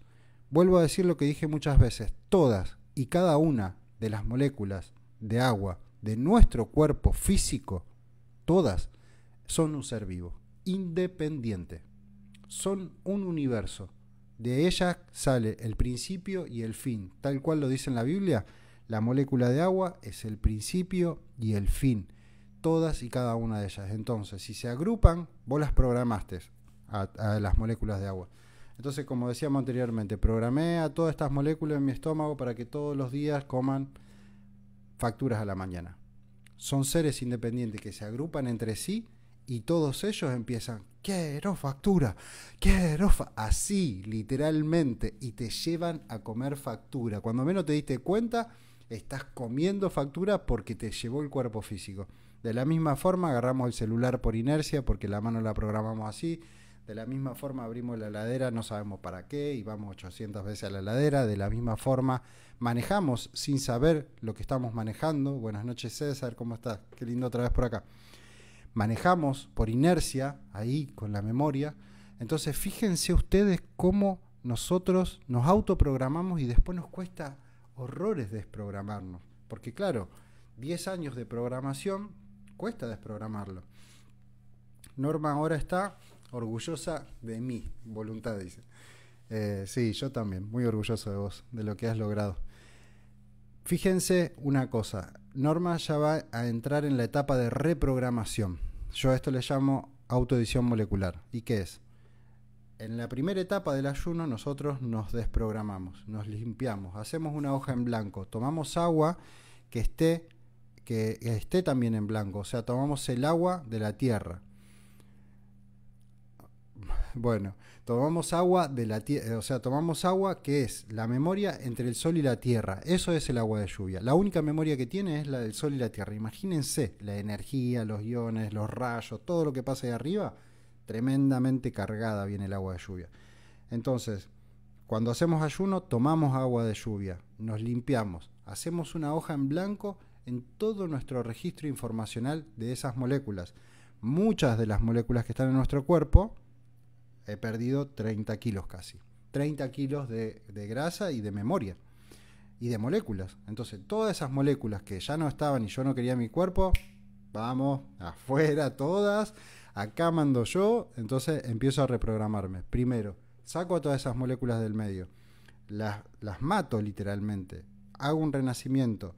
Vuelvo a decir lo que dije muchas veces, todas y cada una de las moléculas de agua de nuestro cuerpo físico, todas son un ser vivo, independiente. Son un universo. De ellas sale el principio y el fin. Tal cual lo dice en la Biblia, la molécula de agua es el principio y el fin. Todas y cada una de ellas. Entonces, si se agrupan, vos las programaste a las moléculas de agua. Entonces, como decíamos anteriormente, programé a todas estas moléculas en mi estómago para que todos los días coman facturas a la mañana. Son seres independientes que se agrupan entre sí y todos ellos empiezan, quiero factura, así, literalmente, y te llevan a comer factura. Cuando menos te diste cuenta, estás comiendo factura porque te llevó el cuerpo físico. De la misma forma, agarramos el celular por inercia porque la mano la programamos así. De la misma forma abrimos la heladera, no sabemos para qué, y vamos 800 veces a la heladera. De la misma forma manejamos sin saber lo que estamos manejando. Buenas noches César, ¿cómo estás? Qué lindo otra vez por acá. Manejamos por inercia, ahí con la memoria. Entonces fíjense ustedes cómo nosotros nos autoprogramamos y después nos cuesta horrores desprogramarnos. Porque claro, 10 años de programación cuesta desprogramarlo. Norma ahora está orgullosa de mi voluntad, dice. Sí, yo también, muy orgulloso de vos, de lo que has logrado. Fíjense una cosa, Norma ya va a entrar en la etapa de reprogramación. Yo a esto le llamo autoedición molecular. ¿Y qué es? En la primera etapa del ayuno nosotros nos desprogramamos, nos limpiamos, hacemos una hoja en blanco, tomamos agua que esté también en blanco, o sea, tomamos el agua de la tierra. Bueno, tomamos agua de la tierra, o sea, tomamos agua que es la memoria entre el sol y la tierra. Eso es el agua de lluvia. La única memoria que tiene es la del sol y la tierra. Imagínense la energía, los iones, los rayos, todo lo que pasa ahí arriba, tremendamente cargada viene el agua de lluvia. Entonces, cuando hacemos ayuno, tomamos agua de lluvia, nos limpiamos, hacemos una hoja en blanco en todo nuestro registro informacional de esas moléculas. Muchas de las moléculas que están en nuestro cuerpo, he perdido 30 kilos casi. 30 kilos de grasa y de memoria. Y de moléculas. Entonces, todas esas moléculas que ya no estaban y yo no quería en mi cuerpo, vamos, afuera todas. Acá mando yo. Entonces, empiezo a reprogramarme. Primero, saco a todas esas moléculas del medio. Las mato literalmente. Hago un renacimiento.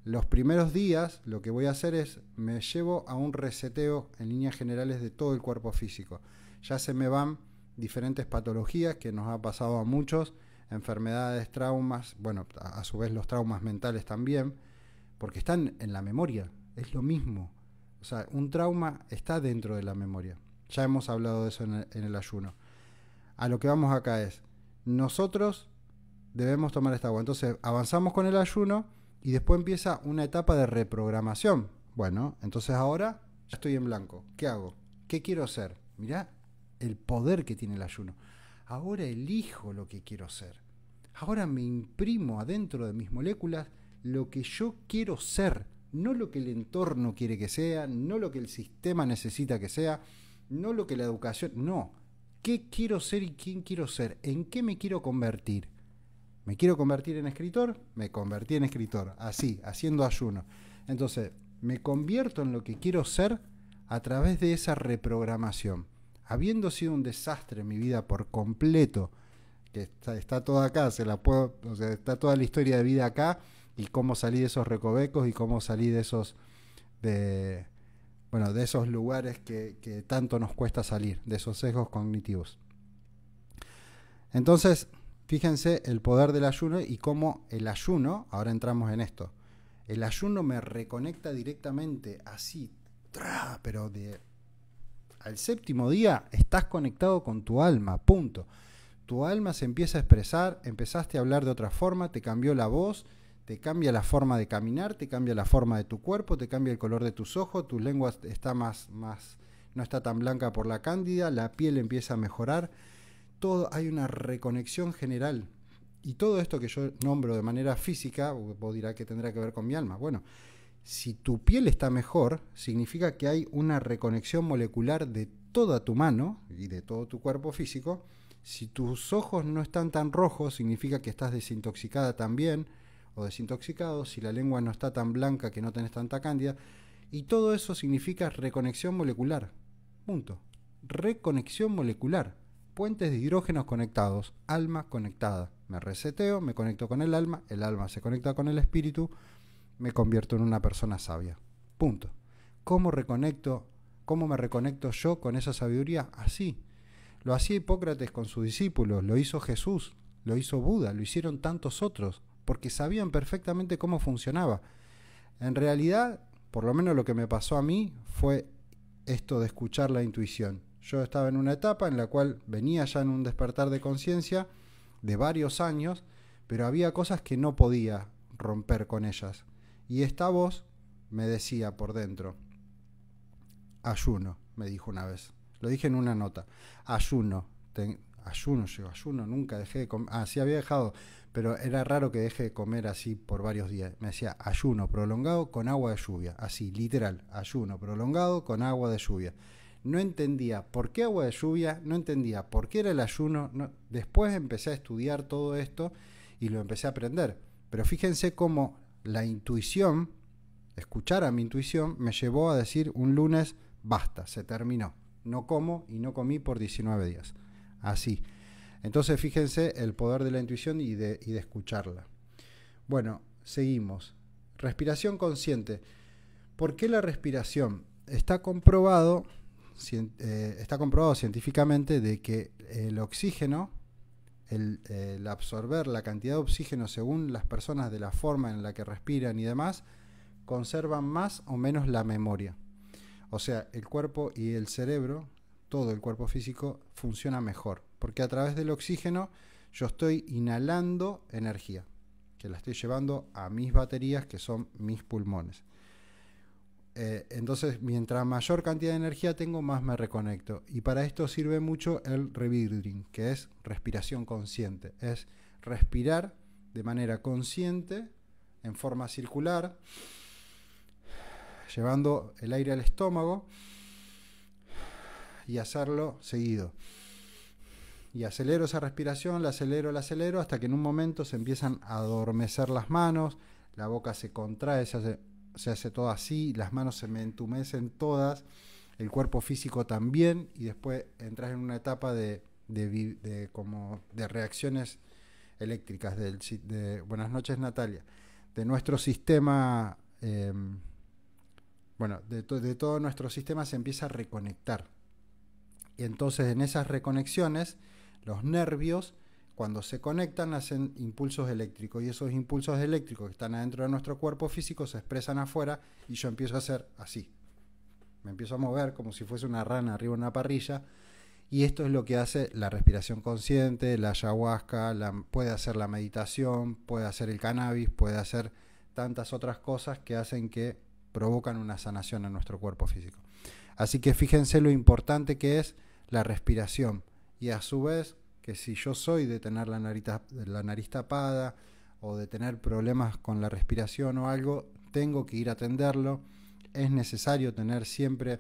Los primeros días, lo que voy a hacer es, me llevo a un reseteo en líneas generales de todo el cuerpo físico. Ya se me van diferentes patologías que nos ha pasado a muchos, enfermedades, traumas, bueno, a su vez los traumas mentales también, porque están en la memoria, es lo mismo. O sea, un trauma está dentro de la memoria. Ya hemos hablado de eso en el ayuno. A lo que vamos acá es, nosotros debemos tomar esta agua. Entonces avanzamos con el ayuno y después empieza una etapa de reprogramación. Bueno, entonces ahora ya estoy en blanco. ¿Qué hago? ¿Qué quiero ser? Mirá el poder que tiene el ayuno. Ahora elijo lo que quiero ser. Ahora me imprimo adentro de mis moléculas lo que yo quiero ser. no lo que el entorno quiere que sea, no lo que el sistema necesita que sea, no lo que la educación, no. ¿Qué quiero ser y quién quiero ser? ¿En qué me quiero convertir? ¿Me quiero convertir en escritor? Me convertí en escritor, así, haciendo ayuno. Entonces, me convierto en lo que quiero ser a través de esa reprogramación. Habiendo sido un desastre en mi vida por completo, que está toda acá, o sea, está toda la historia de vida acá, y cómo salí de esos recovecos y cómo salí de esos de esos lugares que tanto nos cuesta salir, de esos sesgos cognitivos. Entonces, fíjense el poder del ayuno y cómo el ayuno, ahora entramos en esto, el ayuno me reconecta directamente así, pero al séptimo día estás conectado con tu alma, punto. Tu alma se empieza a expresar, empezaste a hablar de otra forma, te cambió la voz, te cambia la forma de caminar, te cambia la forma de tu cuerpo, te cambia el color de tus ojos, tu lengua está no está tan blanca por la cándida, la piel empieza a mejorar, todo, hay una reconexión general. Y todo esto que yo nombro de manera física, vos dirás que tendrá que ver con mi alma. Bueno, si tu piel está mejor, significa que hay una reconexión molecular de toda tu mano y de todo tu cuerpo físico. Si tus ojos no están tan rojos, significa que estás desintoxicada también, o desintoxicado. Si la lengua no está tan blanca, que no tenés tanta cándida. Y todo eso significa reconexión molecular. Punto. Reconexión molecular. Puentes de hidrógenos conectados, alma conectada. Me reseteo, me conecto con el alma se conecta con el espíritu, me convierto en una persona sabia. Punto. ¿Cómo me reconecto yo con esa sabiduría? Así. Lo hacía Hipócrates con sus discípulos, lo hizo Jesús, lo hizo Buda, lo hicieron tantos otros, porque sabían perfectamente cómo funcionaba. En realidad, por lo menos lo que me pasó a mí fue esto de escuchar la intuición. Yo estaba en una etapa en la cual venía ya en un despertar de conciencia de varios años, pero había cosas que no podía romper con ellas. Y esta voz me decía por dentro, ayuno, me dijo una vez. Lo dije en una nota, ayuno, nunca dejé de comer. Sí había dejado, pero era raro que deje de comer así por varios días. Me decía ayuno prolongado con agua de lluvia, así, literal, ayuno prolongado con agua de lluvia. No entendía por qué agua de lluvia, no entendía por qué era el ayuno. Después empecé a estudiar todo esto y lo empecé a aprender. Pero fíjense cómo la intuición, escuchar a mi intuición, me llevó a decir un lunes, basta, se terminó. No como y no comí por 19 días. Así. Entonces fíjense el poder de la intuición y de escucharla. Bueno, seguimos. Respiración consciente. ¿Por qué la respiración? Está comprobado científicamente de que el oxígeno, el absorber la cantidad de oxígeno según las personas de la forma en la que respiran y demás, conservan más o menos la memoria. O sea, el cuerpo y el cerebro, todo el cuerpo físico funciona mejor, porque a través del oxígeno yo estoy inhalando energía, que la estoy llevando a mis baterías, que son mis pulmones. Entonces, mientras mayor cantidad de energía tengo, más me reconecto. Y para esto sirve mucho el rebreathing, que es respiración consciente. Es respirar de manera consciente, en forma circular, llevando el aire al estómago y hacerlo seguido. Y acelero esa respiración, la acelero, hasta que en un momento se empiezan a adormecer las manos, la boca se contrae, se hace todo así, las manos se me entumecen todas, el cuerpo físico también, y después entras en una etapa de reacciones eléctricas buenas noches, Natalia, de nuestro sistema, de todo nuestro sistema se empieza a reconectar. Y entonces en esas reconexiones, los nervios, cuando se conectan, hacen impulsos eléctricos, y esos impulsos eléctricos que están adentro de nuestro cuerpo físico se expresan afuera, y yo empiezo a hacer así. Me empiezo a mover como si fuese una rana arriba de una parrilla, y esto es lo que hace la respiración consciente, la ayahuasca, puede hacer la meditación, puede hacer el cannabis, puede hacer tantas otras cosas que hacen que provocan una sanación en nuestro cuerpo físico. Así que fíjense lo importante que es la respiración, y a su vez que si yo soy de tener la nariz tapada o de tener problemas con la respiración o algo, tengo que ir a atenderlo. Es necesario tener siempre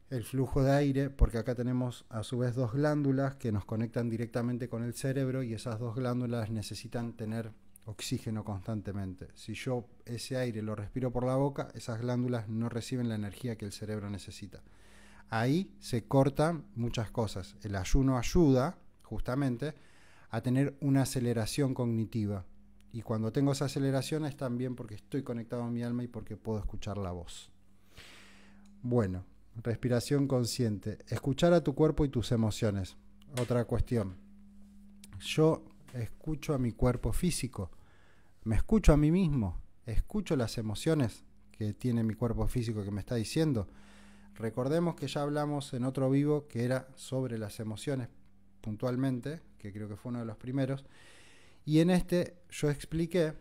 el flujo de aire, porque acá tenemos a su vez dos glándulas que nos conectan directamente con el cerebro, y esas dos glándulas necesitan tener oxígeno constantemente. Si yo ese aire lo respiro por la boca, esas glándulas no reciben la energía que el cerebro necesita. Ahí se cortan muchas cosas. El ayuno ayuda justamente a tener una aceleración cognitiva, y cuando tengo esa aceleración es también porque estoy conectado a mi alma y porque puedo escuchar la voz. Bueno, respiración consciente. Escuchar a tu cuerpo y tus emociones. Otra cuestión. Yo escucho a mi cuerpo físico. Me escucho a mí mismo. Escucho las emociones que tiene mi cuerpo físico que me está diciendo. Recordemos que ya hablamos en otro vivo que era sobre las emociones puntualmente, que creo que fue uno de los primeros. Y en este yo expliqué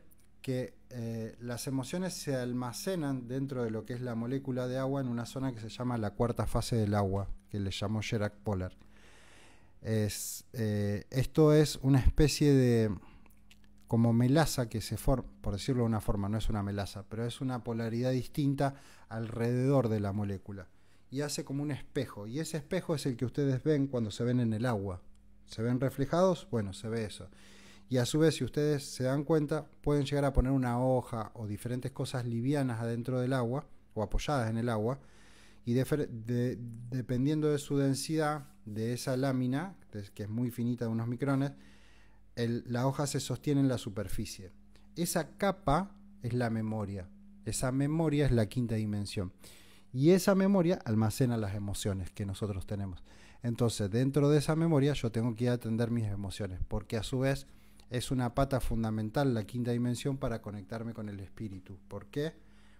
que las emociones se almacenan dentro de lo que es la molécula de agua en una zona que se llama la cuarta fase del agua, que le llamó Gerard Poller. Esto es una especie de como melaza que se forma, por decirlo de una forma, no es una melaza, pero es una polaridad distinta alrededor de la molécula. Y hace como un espejo, y ese espejo es el que ustedes ven cuando se ven en el agua. ¿Se ven reflejados? Bueno, se ve eso. Y a su vez, si ustedes se dan cuenta, pueden llegar a poner una hoja o diferentes cosas livianas adentro del agua o apoyadas en el agua, y dependiendo de su densidad de esa lámina, que es muy finita de unos micrones, la hoja se sostiene en la superficie. Esa capa es la memoria. Esa memoria es la quinta dimensión. Y esa memoria almacena las emociones que nosotros tenemos. Entonces, dentro de esa memoria yo tengo que ir a atender mis emociones, porque a su vez es una pata fundamental la quinta dimensión para conectarme con el espíritu. ¿Por qué?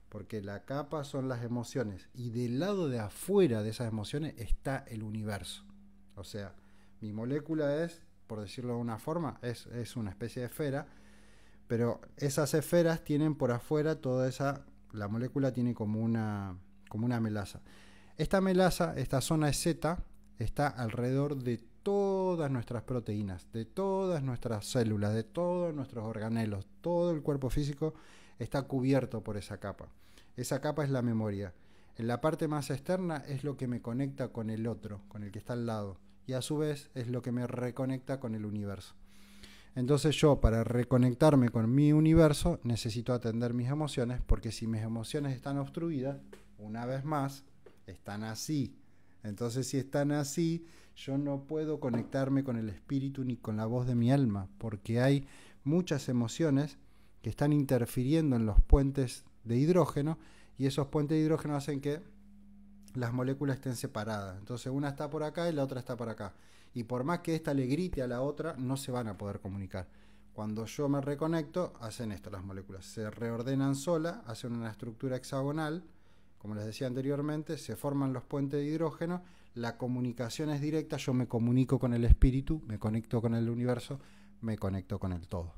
Porque la capa son las emociones, y del lado de afuera de esas emociones está el universo. O sea, mi molécula es, por decirlo de una forma, es una especie de esfera, pero esas esferas tienen por afuera toda esa, la molécula tiene como una melaza. Esta melaza, esta zona Z, está alrededor de todas nuestras proteínas, de todas nuestras células, de todos nuestros organelos. Todo el cuerpo físico está cubierto por esa capa. Esa capa es la memoria. En la parte más externa es lo que me conecta con el otro, con el que está al lado, y a su vez es lo que me reconecta con el universo. Entonces yo, para reconectarme con mi universo, necesito atender mis emociones, porque si mis emociones están obstruidas, una vez más, están así. Entonces, si están así, yo no puedo conectarme con el espíritu ni con la voz de mi alma, porque hay muchas emociones que están interfiriendo en los puentes de hidrógeno, y esos puentes de hidrógeno hacen que las moléculas estén separadas. Entonces, una está por acá y la otra está por acá. Y por más que esta le grite a la otra, no se van a poder comunicar. Cuando yo me reconecto, hacen esto las moléculas. Se reordenan sola, hacen una estructura hexagonal. Como les decía anteriormente, se forman los puentes de hidrógeno, la comunicación es directa, yo me comunico con el espíritu, me conecto con el universo, me conecto con el todo.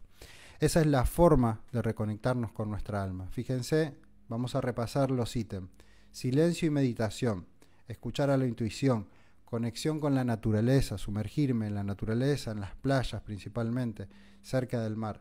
Esa es la forma de reconectarnos con nuestra alma. Fíjense, vamos a repasar los ítems. Silencio y meditación, escuchar a la intuición, conexión con la naturaleza, sumergirme en la naturaleza, en las playas principalmente, cerca del mar.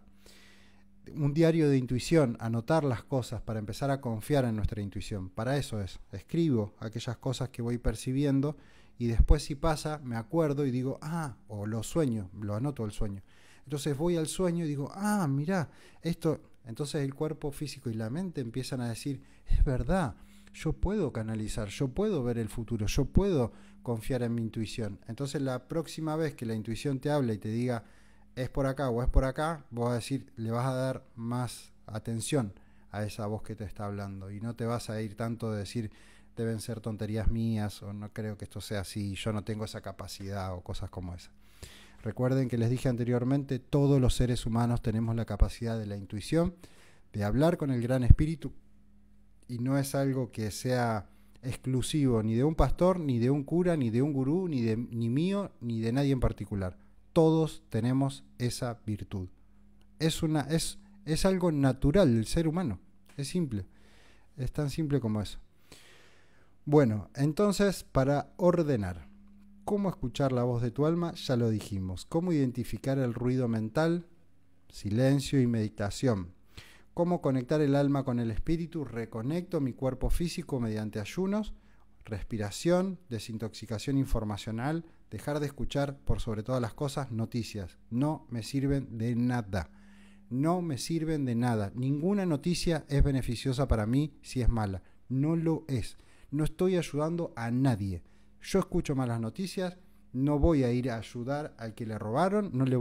Un diario de intuición, anotar las cosas para empezar a confiar en nuestra intuición. Para eso escribo aquellas cosas que voy percibiendo, y después, si pasa, me acuerdo y digo, o lo sueño, lo anoto el sueño. Entonces voy al sueño y digo, mirá, esto. Entonces el cuerpo físico y la mente empiezan a decir, es verdad, yo puedo canalizar, yo puedo ver el futuro, yo puedo confiar en mi intuición. Entonces la próxima vez que la intuición te hable y te diga, es por acá o es por acá, vos vas a decir, le vas a dar más atención a esa voz que te está hablando, y no te vas a ir tanto de decir, deben ser tonterías mías, o no creo que esto sea así, yo no tengo esa capacidad, o cosas como esa. Recuerden que les dije anteriormente, todos los seres humanos tenemos la capacidad de la intuición, de hablar con el gran espíritu, y no es algo que sea exclusivo ni de un pastor, ni de un cura, ni de un gurú, ni mío, ni de nadie en particular. Todos tenemos esa virtud. Es algo natural del ser humano. Es simple. Es tan simple como eso. Bueno, entonces, para ordenar, ¿cómo escuchar la voz de tu alma? Ya lo dijimos. ¿Cómo identificar el ruido mental? Silencio y meditación. cómo conectar el alma con el espíritu. Reconecto mi cuerpo físico mediante ayunos, respiración, desintoxicación informacional, dejar de escuchar por sobre todas las cosas noticias. No me sirven de nada. No me sirven de nada. Ninguna noticia es beneficiosa para mí si es mala. No lo es. No estoy ayudando a nadie. Yo escucho malas noticias, no voy a ir a ayudar al que le robaron, no le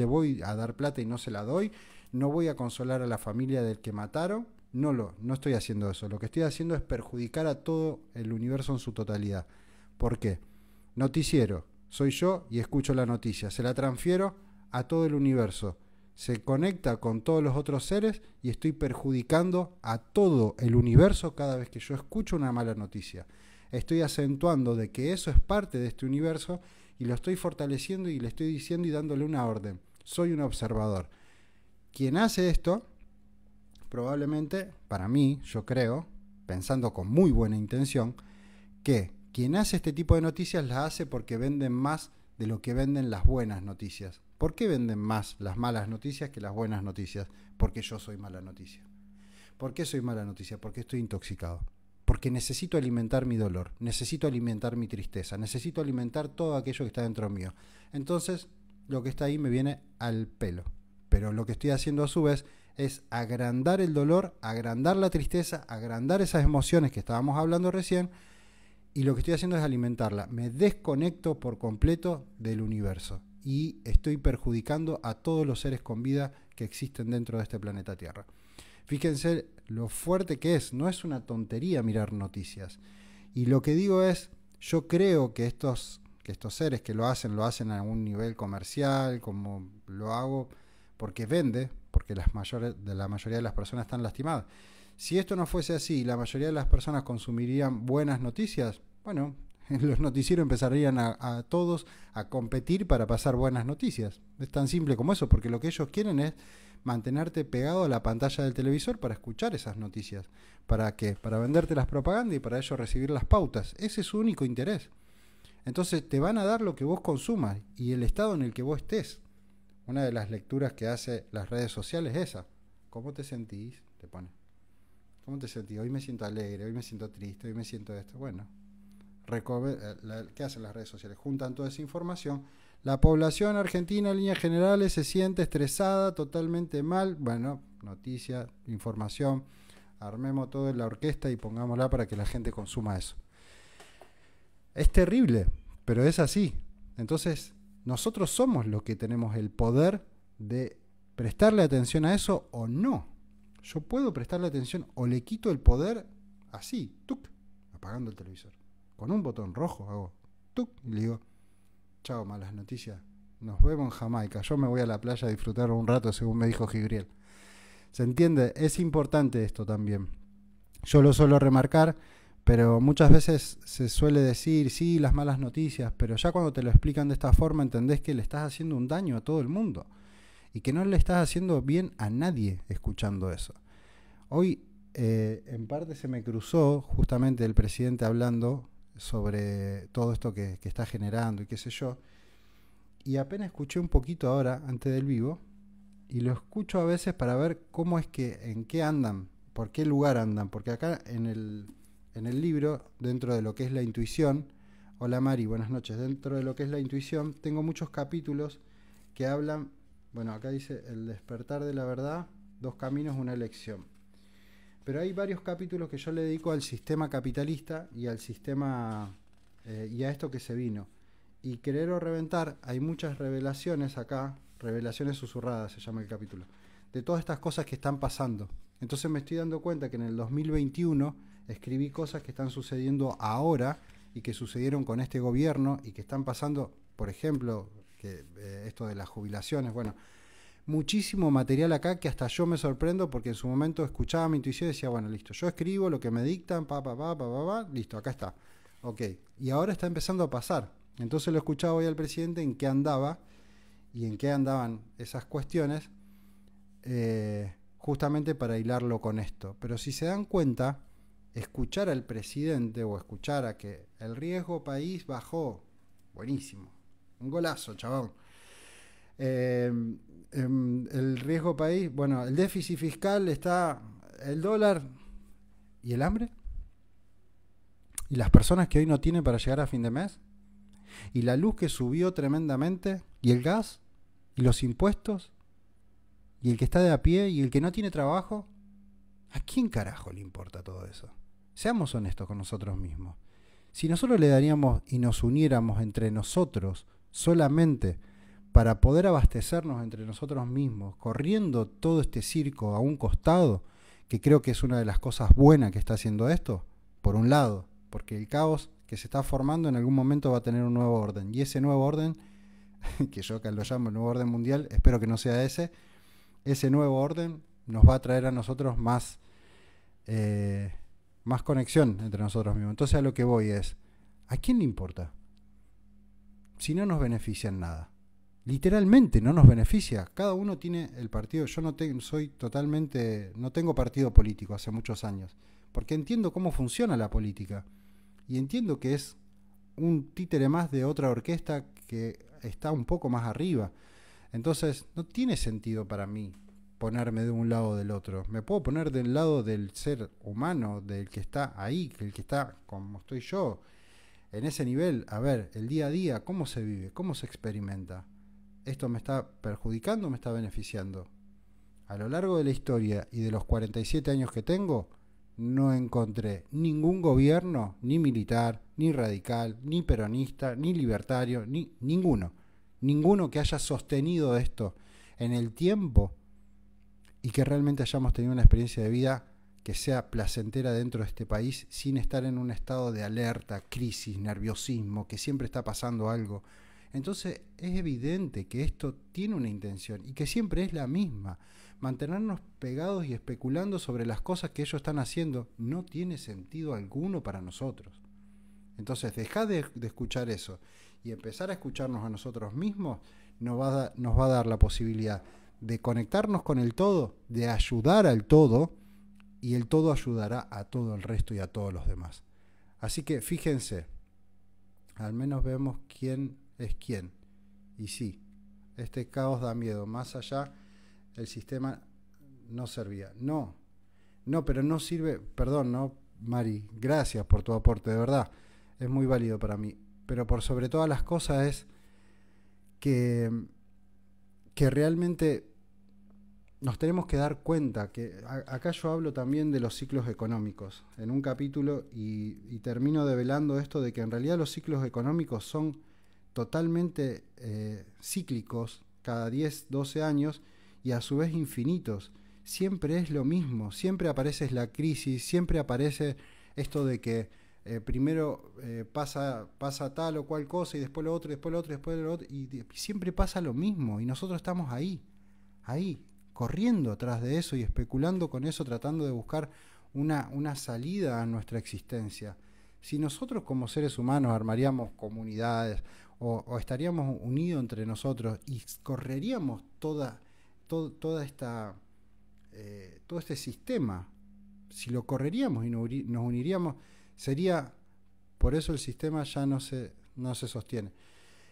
voy a dar plata y no se la doy, no voy a consolar a la familia del que mataron, no estoy haciendo eso. Lo que estoy haciendo es perjudicar a todo el universo en su totalidad. ¿Por qué? Noticiero, soy yo y escucho la noticia, se la transfiero a todo el universo, se conecta con todos los otros seres y estoy perjudicando a todo el universo cada vez que yo escucho una mala noticia. Estoy acentuando de que eso es parte de este universo y lo estoy fortaleciendo y le estoy diciendo y dándole una orden. Soy un observador. Quien hace esto, probablemente, para mí, yo creo, pensando con muy buena intención, que quien hace este tipo de noticias las hace porque venden más de lo que venden las buenas noticias. ¿Por qué venden más las malas noticias que las buenas noticias? Porque yo soy mala noticia. ¿Por qué soy mala noticia? Porque estoy intoxicado. Porque necesito alimentar mi dolor, necesito alimentar mi tristeza, necesito alimentar todo aquello que está dentro mío. Entonces, lo que está ahí me viene al pelo. Pero lo que estoy haciendo a su vez es agrandar el dolor, agrandar la tristeza, agrandar esas emociones que estábamos hablando recién, y lo que estoy haciendo es alimentarla. Me desconecto por completo del universo y estoy perjudicando a todos los seres con vida que existen dentro de este planeta Tierra. Fíjense lo fuerte que es, no es una tontería mirar noticias. Y lo que digo es, yo creo que estos seres que lo hacen a un nivel comercial, como lo hago, porque vende, porque la mayoría de las personas están lastimadas. Si esto no fuese así, la mayoría de las personas consumirían buenas noticias, bueno, los noticieros empezarían a todos a competir para pasar buenas noticias. Es tan simple como eso, porque lo que ellos quieren es mantenerte pegado a la pantalla del televisor para escuchar esas noticias. ¿Para qué? Para venderte las propagandas y para ellos recibir las pautas. Ese es su único interés. Entonces te van a dar lo que vos consumas y el estado en el que vos estés. Una de las lecturas que hace las redes sociales es esa. ¿Cómo te sentís? Te pone. ¿Cómo te sentís? Hoy me siento alegre, hoy me siento triste, hoy me siento esto. Bueno, ¿qué hacen las redes sociales? Juntan toda esa información. La población argentina en líneas generales se siente estresada, totalmente mal. Bueno, noticia, información, armemos todo en la orquesta y pongámosla para que la gente consuma eso. Es terrible, pero es así. Entonces, nosotros somos los que tenemos el poder de prestarle atención a eso o no. Yo puedo prestarle atención o le quito el poder así, ¡tuc!, apagando el televisor. Con un botón rojo hago ¡tuc!, y le digo, chao, malas noticias, nos vemos en Jamaica, yo me voy a la playa a disfrutar un rato, según me dijo Gibriel. ¿Se entiende? Es importante esto también. Yo lo suelo remarcar, pero muchas veces se suele decir, sí, las malas noticias, pero ya cuando te lo explican de esta forma entendés que le estás haciendo un daño a todo el mundo y que no le estás haciendo bien a nadie escuchando eso. Hoy, en parte se me cruzó justamente el presidente hablando sobre todo esto que está generando y qué sé yo, y apenas escuché un poquito ahora, antes del vivo, y lo escucho a veces para ver cómo es que, en qué andan, por qué lugar andan, porque acá en el libro, dentro de lo que es la intuición, hola Mari, buenas noches, dentro de lo que es la intuición, tengo muchos capítulos que hablan, bueno, acá dice el despertar de la verdad, 2 caminos, una elección. Pero hay varios capítulos que yo le dedico al sistema capitalista y al sistema y a esto que se vino. Y querer o reventar, hay muchas revelaciones acá, revelaciones susurradas se llama el capítulo, de todas estas cosas que están pasando. Entonces me estoy dando cuenta que en el 2021 escribí cosas que están sucediendo ahora y que sucedieron con este gobierno y que están pasando, por ejemplo, que esto de las jubilaciones, bueno, muchísimo material acá que hasta yo me sorprendo porque en su momento escuchaba mi intuición y decía, bueno, listo, yo escribo lo que me dictan, listo, acá está. Ok, y ahora está empezando a pasar. Entonces lo escuchaba hoy al presidente en qué andaba y en qué andaban esas cuestiones, justamente para hilarlo con esto. Pero si se dan cuenta, escuchar al presidente o escuchar a que el riesgo país bajó, buenísimo, un golazo, chabón. el riesgo país, bueno, el déficit fiscal está, el dólar y el hambre, y las personas que hoy no tienen para llegar a fin de mes, y la luz que subió tremendamente, y el gas, y los impuestos, y el que está de a pie, y el que no tiene trabajo. ¿A quién carajo le importa todo eso? Seamos honestos con nosotros mismos. Si nosotros le daríamos y nos uniéramos entre nosotros solamente para poder abastecernos entre nosotros mismos, corriendo todo este circo a un costado, que creo que es una de las cosas buenas que está haciendo esto, por un lado, porque el caos que se está formando en algún momento va a tener un nuevo orden, y ese nuevo orden, que yo acá lo llamo el nuevo orden mundial, espero que no sea ese nuevo orden nos va a traer a nosotros más conexión entre nosotros mismos. Entonces a lo que voy es, ¿a quién le importa? Si no nos beneficia en nada. Literalmente no nos beneficia. Cada uno tiene el partido. Yo no tengo partido político hace muchos años, porque entiendo cómo funciona la política y entiendo que es un títere más de otra orquesta que está un poco más arriba. Entonces no tiene sentido para mí ponerme de un lado o del otro. Me puedo poner del lado del ser humano, del que está ahí, el que está como estoy yo, en ese nivel. A ver, el día a día, cómo se vive, cómo se experimenta. ¿Esto me está perjudicando o me está beneficiando? A lo largo de la historia y de los 47 años que tengo, no encontré ningún gobierno, ni militar, ni radical, ni peronista, ni libertario, ni ninguno que haya sostenido esto en el tiempo y que realmente hayamos tenido una experiencia de vida que sea placentera dentro de este país sin estar en un estado de alerta, crisis, nerviosismo, que siempre está pasando algo. Entonces es evidente que esto tiene una intención y que siempre es la misma. Mantenernos pegados y especulando sobre las cosas que ellos están haciendo no tiene sentido alguno para nosotros. Entonces dejad de escuchar eso y empezar a escucharnos a nosotros mismos nos va a dar la posibilidad de conectarnos con el todo, de ayudar al todo, y el todo ayudará a todo el resto y a todos los demás. Así que fíjense, al menos vemos quién es quién. Y sí, este caos da miedo. Más allá, el sistema no servía. No, pero no sirve. Perdón, no, Mari, gracias por tu aporte, de verdad. Es muy válido para mí. Pero por sobre todas las cosas es que realmente nos tenemos que dar cuenta que acá yo hablo también de los ciclos económicos en un capítulo y termino develando esto de que en realidad los ciclos económicos son totalmente cíclicos, cada 10, 12 años y a su vez infinitos. Siempre es lo mismo, siempre aparece la crisis, siempre aparece esto de que primero pasa tal o cual cosa y después lo otro, después lo otro, después lo otro, y siempre pasa lo mismo y nosotros estamos ahí, corriendo atrás de eso y especulando con eso, tratando de buscar una salida a nuestra existencia. Si nosotros como seres humanos armaríamos comunidades o estaríamos unidos entre nosotros y correríamos toda esta todo este sistema, si lo correríamos y nos uniríamos, sería, por eso el sistema ya no se sostiene.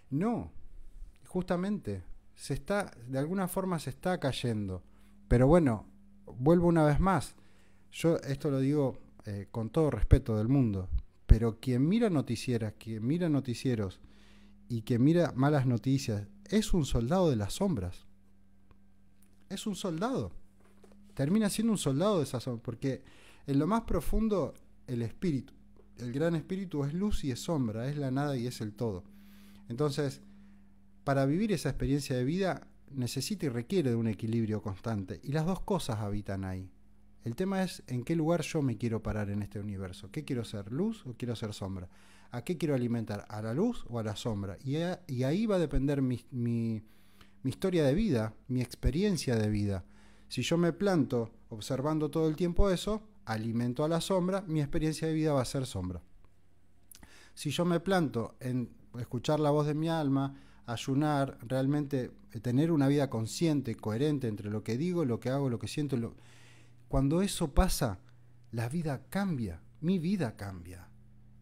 No, justamente de alguna forma se está cayendo. Pero bueno, vuelvo una vez más. Yo esto lo digo con todo respeto del mundo, pero quien mira noticieras, quien mira noticieros y quien mira malas noticias, es un soldado de las sombras. Es un soldado. Termina siendo un soldado de esas sombras, porque en lo más profundo el espíritu, el gran espíritu es luz y es sombra, es la nada y es el todo. Entonces, para vivir esa experiencia de vida necesita y requiere de un equilibrio constante, y las dos cosas habitan ahí. El tema es en qué lugar yo me quiero parar en este universo. ¿Qué quiero ser, luz o quiero ser sombra? ¿A qué quiero alimentar? ¿A la luz o a la sombra? Y ahí va a depender mi historia de vida, mi experiencia de vida. Si yo me planto observando todo el tiempo eso, alimento a la sombra, mi experiencia de vida va a ser sombra. Si yo me planto en escuchar la voz de mi alma, ayunar, realmente tener una vida consciente, coherente entre lo que digo, lo que hago, lo que siento, cuando eso pasa, la vida cambia, mi vida cambia.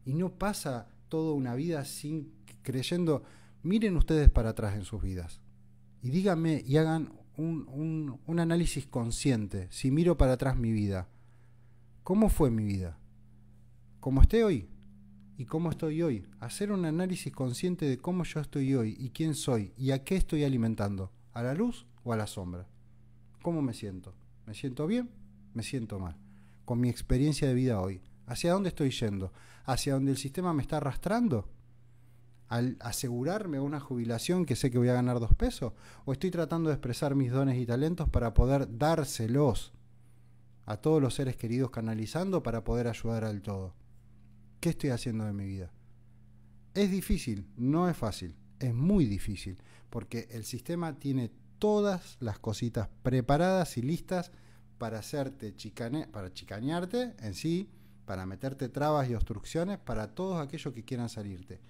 Y no pasa toda una vida creyendo. Miren ustedes para atrás en sus vidas y díganme y hagan un análisis consciente. Si miro para atrás mi vida, ¿cómo fue mi vida? ¿Cómo estoy hoy? ¿Y cómo estoy hoy? Hacer un análisis consciente de cómo yo estoy hoy y quién soy y a qué estoy alimentando. ¿A la luz o a la sombra? ¿Cómo me siento? ¿Me siento bien? ¿Me siento mal? Con mi experiencia de vida hoy. ¿Hacia dónde estoy yendo? ¿Hacia donde el sistema me está arrastrando? ¿Al asegurarme una jubilación que sé que voy a ganar 2 pesos? ¿O estoy tratando de expresar mis dones y talentos para poder dárselos a todos los seres queridos canalizando para poder ayudar al todo? ¿Qué estoy haciendo de mi vida? Es difícil, no es fácil, es muy difícil, porque el sistema tiene todas las cositas preparadas y listas para hacerte para chicanearte en sí, para meterte trabas y obstrucciones para todos aquellos que quieran salirte.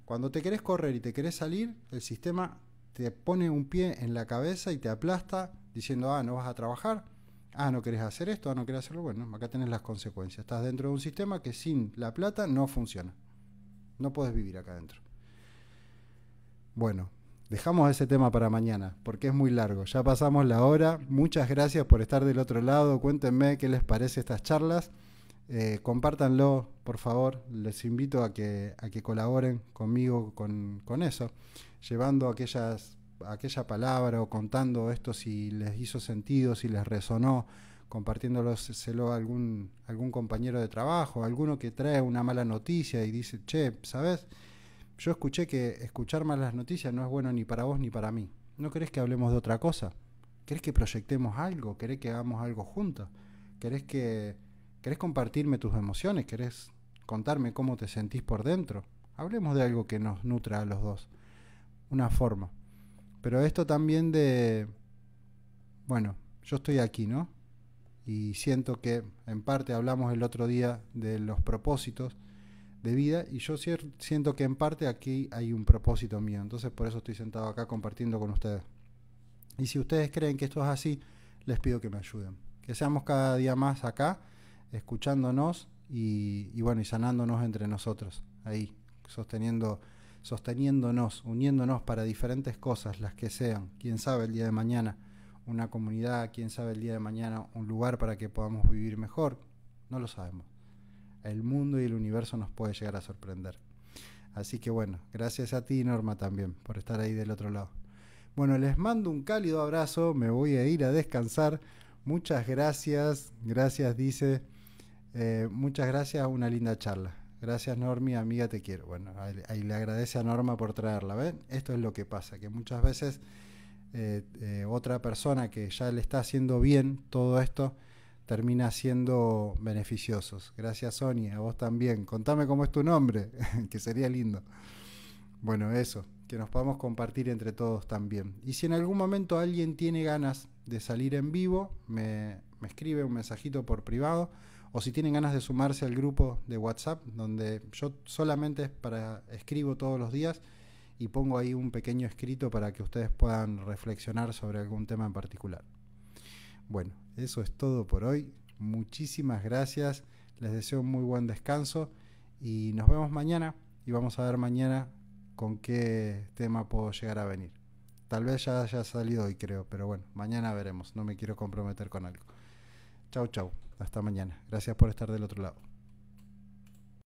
Cuando te querés correr y te querés salir, el sistema te pone un pie en la cabeza y te aplasta diciendo, no vas a trabajar, no querés hacer esto, no querés hacerlo. Bueno, acá tenés las consecuencias. Estás dentro de un sistema que sin la plata no funciona. No podés vivir acá adentro. Bueno, dejamos ese tema para mañana, porque es muy largo. Ya pasamos la hora. Muchas gracias por estar del otro lado. Cuéntenme qué les parece estas charlas. Compártanlo, por favor. Les invito a que colaboren conmigo con eso, llevando aquella palabra o contando esto si les hizo sentido, si les resonó, compartiéndoselo a algún compañero de trabajo, alguno que trae una mala noticia y dice, che, ¿sabes? Yo escuché que escuchar malas noticias no es bueno ni para vos ni para mí. ¿No querés que hablemos de otra cosa? ¿Querés que proyectemos algo? ¿Querés que hagamos algo juntos? ¿Querés compartirme tus emociones? ¿Querés contarme cómo te sentís por dentro? Hablemos de algo que nos nutra a los dos. Una forma. Pero esto también bueno, yo estoy aquí, ¿no? Y siento que en parte hablamos el otro día de los propósitos de vida y yo siento que en parte aquí hay un propósito mío. Entonces por eso estoy sentado acá compartiendo con ustedes. Y si ustedes creen que esto es así, les pido que me ayuden. Que seamos cada día más acá, escuchándonos y sanándonos entre nosotros. Ahí, sosteniéndonos, uniéndonos para diferentes cosas, las que sean. Quién sabe el día de mañana una comunidad, quién sabe el día de mañana un lugar para que podamos vivir mejor. No lo sabemos. El mundo y el universo nos puede llegar a sorprender. Así que bueno, gracias a ti, Norma, también por estar ahí del otro lado. Bueno, les mando un cálido abrazo, me voy a ir a descansar. Muchas gracias, dice. Muchas gracias, una linda charla. Gracias, Normi, amiga, te quiero. Bueno, ahí le agradece a Norma por traerla, ¿ven? Esto es lo que pasa, que muchas veces otra persona que ya le está haciendo bien todo esto termina siendo beneficiosos. Gracias, Sonia, a vos también. Contame cómo es tu nombre, que sería lindo. Bueno, eso, que nos podamos compartir entre todos también. Y si en algún momento alguien tiene ganas de salir en vivo, me escribe un mensajito por privado, o si tienen ganas de sumarse al grupo de WhatsApp, donde yo solamente escribo todos los días y pongo ahí un pequeño escrito para que ustedes puedan reflexionar sobre algún tema en particular. Bueno, eso es todo por hoy. Muchísimas gracias. Les deseo un muy buen descanso y nos vemos mañana y vamos a ver mañana con qué tema puedo llegar a venir. Tal vez ya haya salido hoy, creo, pero bueno, mañana veremos. No me quiero comprometer con algo. Chau, chau. Hasta mañana. Gracias por estar del otro lado.